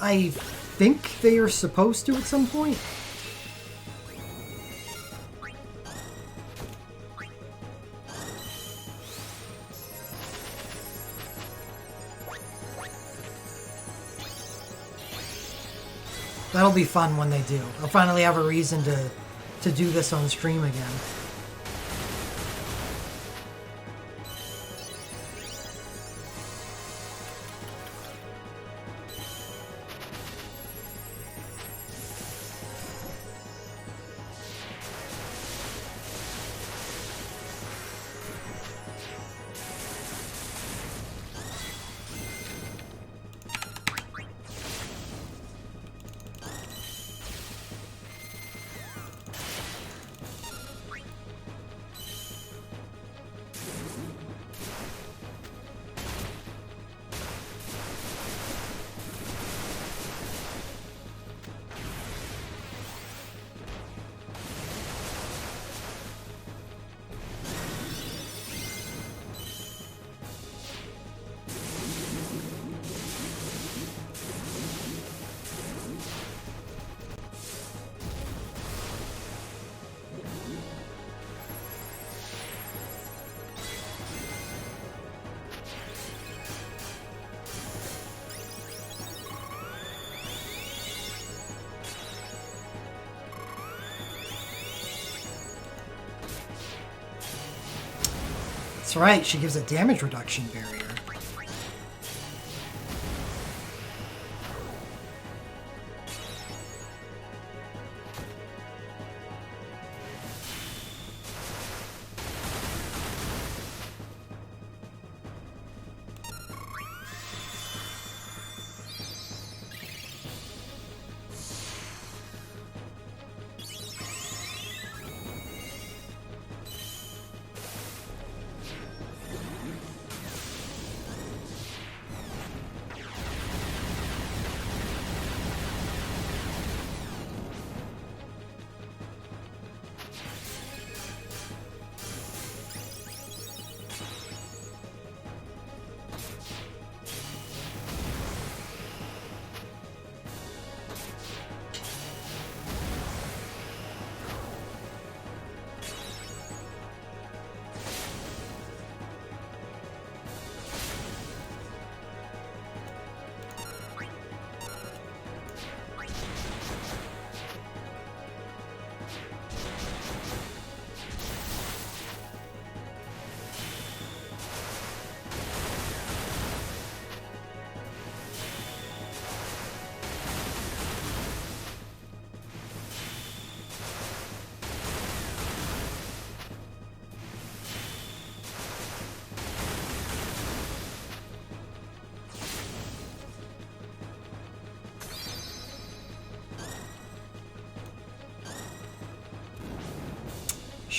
I think they are supposed to at some point. That'll be fun when they do. I'll finally have a reason to do this on stream again. That's right, she gives a damage reduction barrier.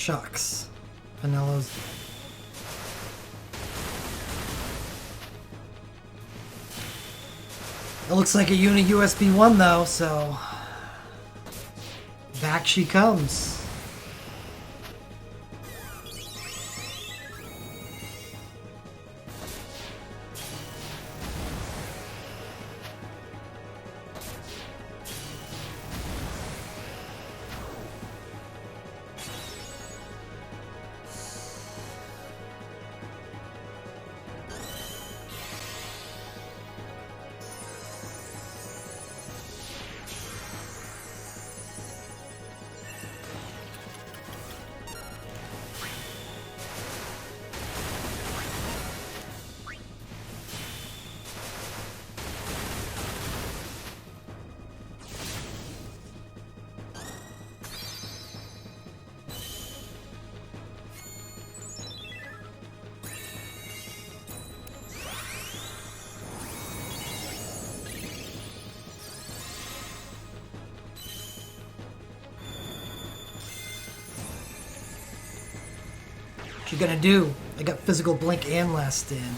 Shucks. Vanillo's... It looks like a Uni USB 1 though, so... Back she comes. What you gonna do? I got physical blink and last stand.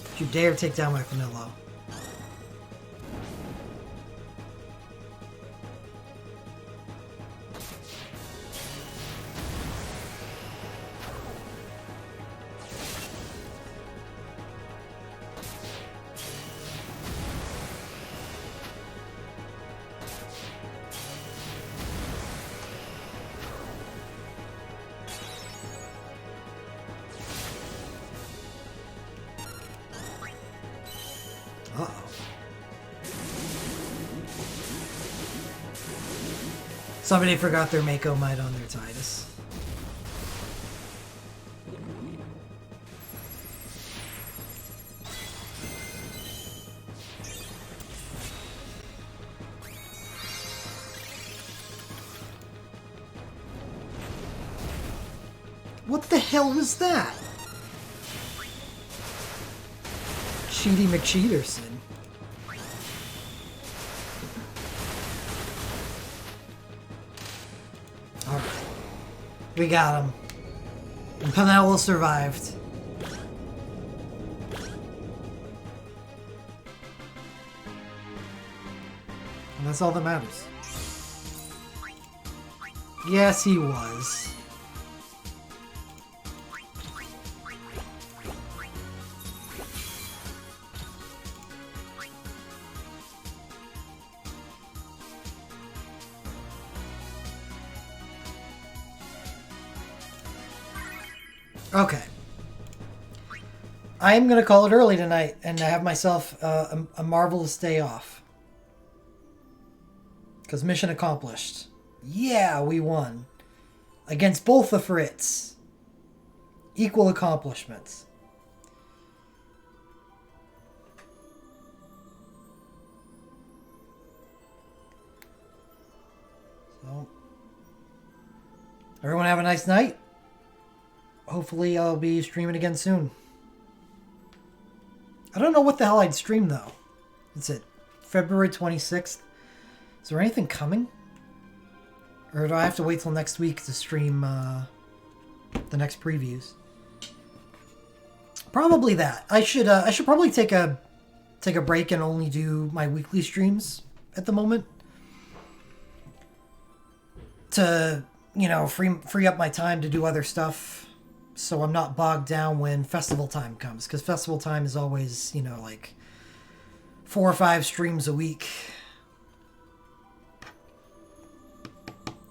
Don't you dare take down my Vanillo. Uh-oh. Somebody forgot their Mako Might on their Tidus. What the hell was that? Cheaty McCheaterson. Alright. We got him. And Vanillo survived. And that's all that matters. Yes, he was. Okay. I am going to call it early tonight and have myself a marvelous day off. Because mission accomplished. Yeah, we won. Against both the Fritz. Equal accomplishments. So, everyone have a nice night. Hopefully I'll be streaming again soon. I don't know what the hell I'd stream though. It's it February 26th. Is there anything coming? Or do I have to wait till next week to stream the next previews? Probably that. I should probably take a break and only do my weekly streams at the moment. To, you know, free up my time to do other stuff. So I'm not bogged down when festival time comes. Because festival time is always, you know, like 4 or 5 streams a week.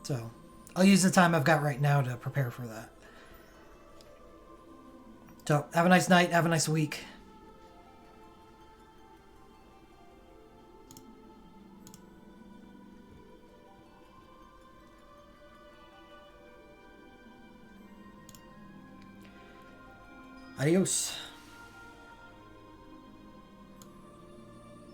So I'll use the time I've got right now to prepare for that. So have a nice night. Have a nice week. Adios.